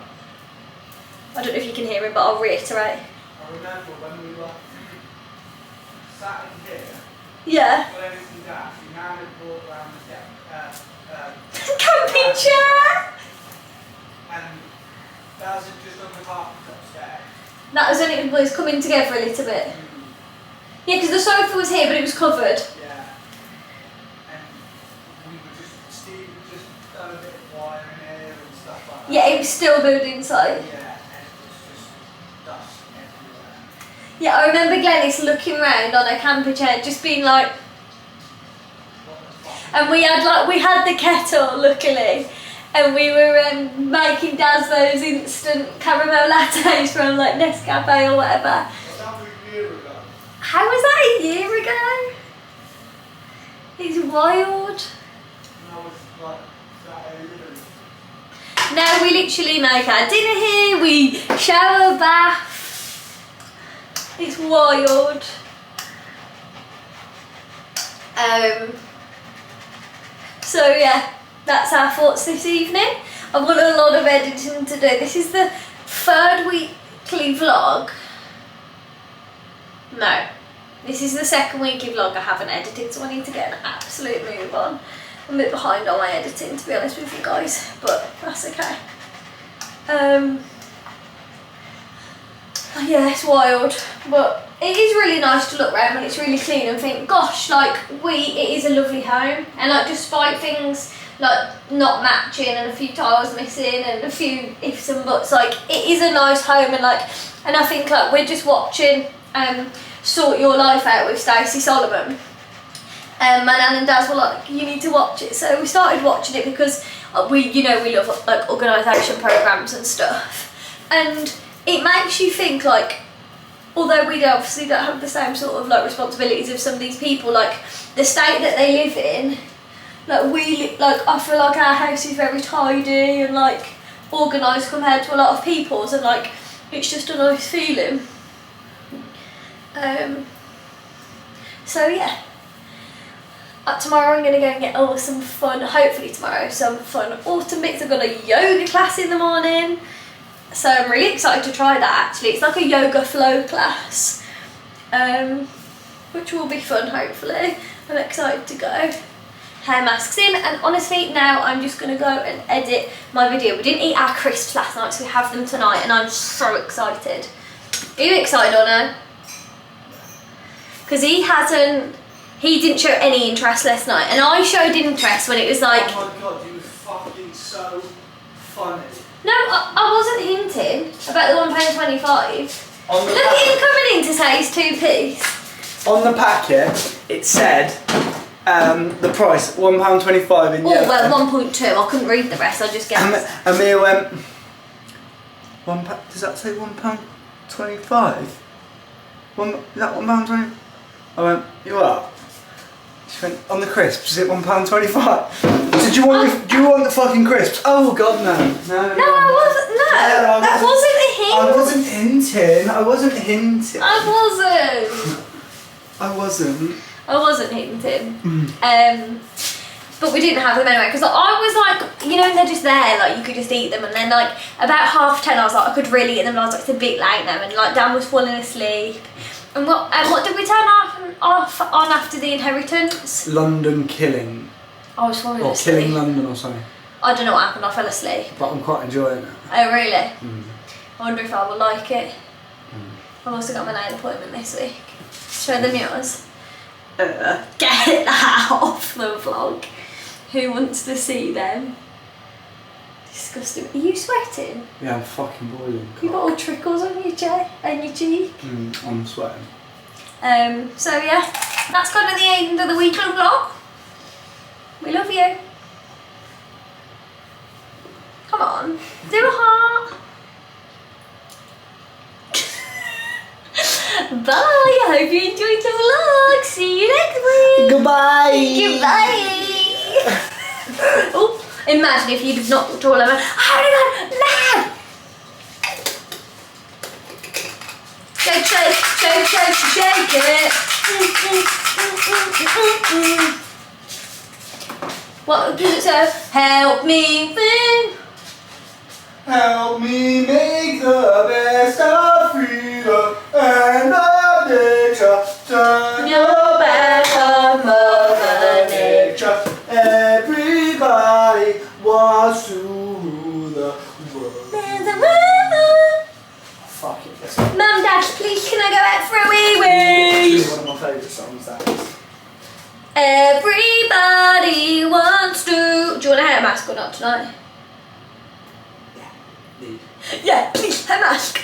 I don't know if you can hear him, but I'll reiterate. I remember when we were sat in here. Yeah. Got everything down. We now had brought around the Camping chair. And that was just on the carpet upstairs. That was when it was coming together a little bit. Yeah, because the sofa was here, but it was covered. Yeah. And we were Steve just done a bit of wiring here and stuff like that. Yeah, it was still building inside. Yeah. Yeah, I remember Glenys looking round on her camper chair, just being like, and we had the kettle, luckily, and we were making Daz those instant caramel lattes from like Nescafe or whatever. How was that a year ago? It's wild. Now we literally make our dinner here, we shower, bath. It's wild. So yeah, that's our thoughts this evening. I've got a lot of editing to do. This is the third weekly vlog. No, this is the second weekly vlog I haven't edited, so I need to get an absolute move on. I'm a bit behind on my editing, to be honest with you guys, but that's okay. Yeah, it's wild, but it is really nice to look around when it's really clean and think, gosh, like it is a lovely home, and like despite things like not matching and a few tiles missing and a few ifs and buts, like it is a nice home, and I think like we're just watching Sort Your Life Out with Stacey Solomon. My nan and Daz were like, you need to watch it, so we started watching it because we love like organisation programmes and stuff, and it makes you think like, although we obviously don't have the same sort of like responsibilities of some of these people, like the state that they live in, like I feel like our house is very tidy and like organised compared to a lot of people's, and like it's just a nice feeling. So yeah. Tomorrow I'm going to go and get some fun, hopefully tomorrow, some fun autumn bits. I've got a yoga class in the morning, so I'm really excited to try that actually. It's like a yoga flow class, which will be fun hopefully. I'm excited to go. Hair masks in, and honestly now I'm just going to go and edit my video. We didn't eat our crisps last night, so we have them tonight, and I'm so excited. Are you excited or no? Because he didn't show any interest last night, and I showed interest when it was like... Oh my god, you were fucking so funny. No, I wasn't hinting about the £1.25. Look at him coming in to say he's 2p. On the packet, it said the price, £1.25 in yellow. Oh, well, 1.2. I couldn't read the rest, I just guessed. And Mia went, does that say £1.25? Is that £1.20? I went, you are? She went, on the crisps, is it £1.25? Did you want do you want the fucking crisps? Oh god, no. No, I wasn't. No, that wasn't a hint. I wasn't hinting. I wasn't hinting. I wasn't hinting. But we didn't have them anyway, because like, I was like, you know, they're just there, like you could just eat them, and then like about 10:30 I was like, I could really eat them, and I was like, it's a bit late now, and like Dan was falling asleep. And what did we turn off on after The Inheritance? London Killing. I was falling asleep. Or Killing London or something. I don't know what happened, I fell asleep. But I'm quite enjoying it. Oh really? I wonder if I will like it. I've also got my nail appointment this week. Show them yours. Get that off the vlog. Who wants to see them? Disgusting. Are you sweating? Yeah, I'm fucking boiling. You've got all trickles on your cheek. I'm sweating. So yeah, that's kind of the end of the weekly vlog. We love you. Come on, do a heart. Bye, I hope you enjoyed the vlog. See you next week. Goodbye. Goodbye. Oh. Imagine if you'd have knocked all over. Oh no! Shake it. What does it say? Help me win. Help me make the best of freedom and of nature. Turn your back on Mother Nature. Everybody wants to rule the world. There's a river. Fuck it, let's go. Mum, Dad, please can I go out for a wee wee? One of my favourite songs, that is. Everybody wants to... Do you want a hair mask or not tonight? Need. Yeah, please, hair mask.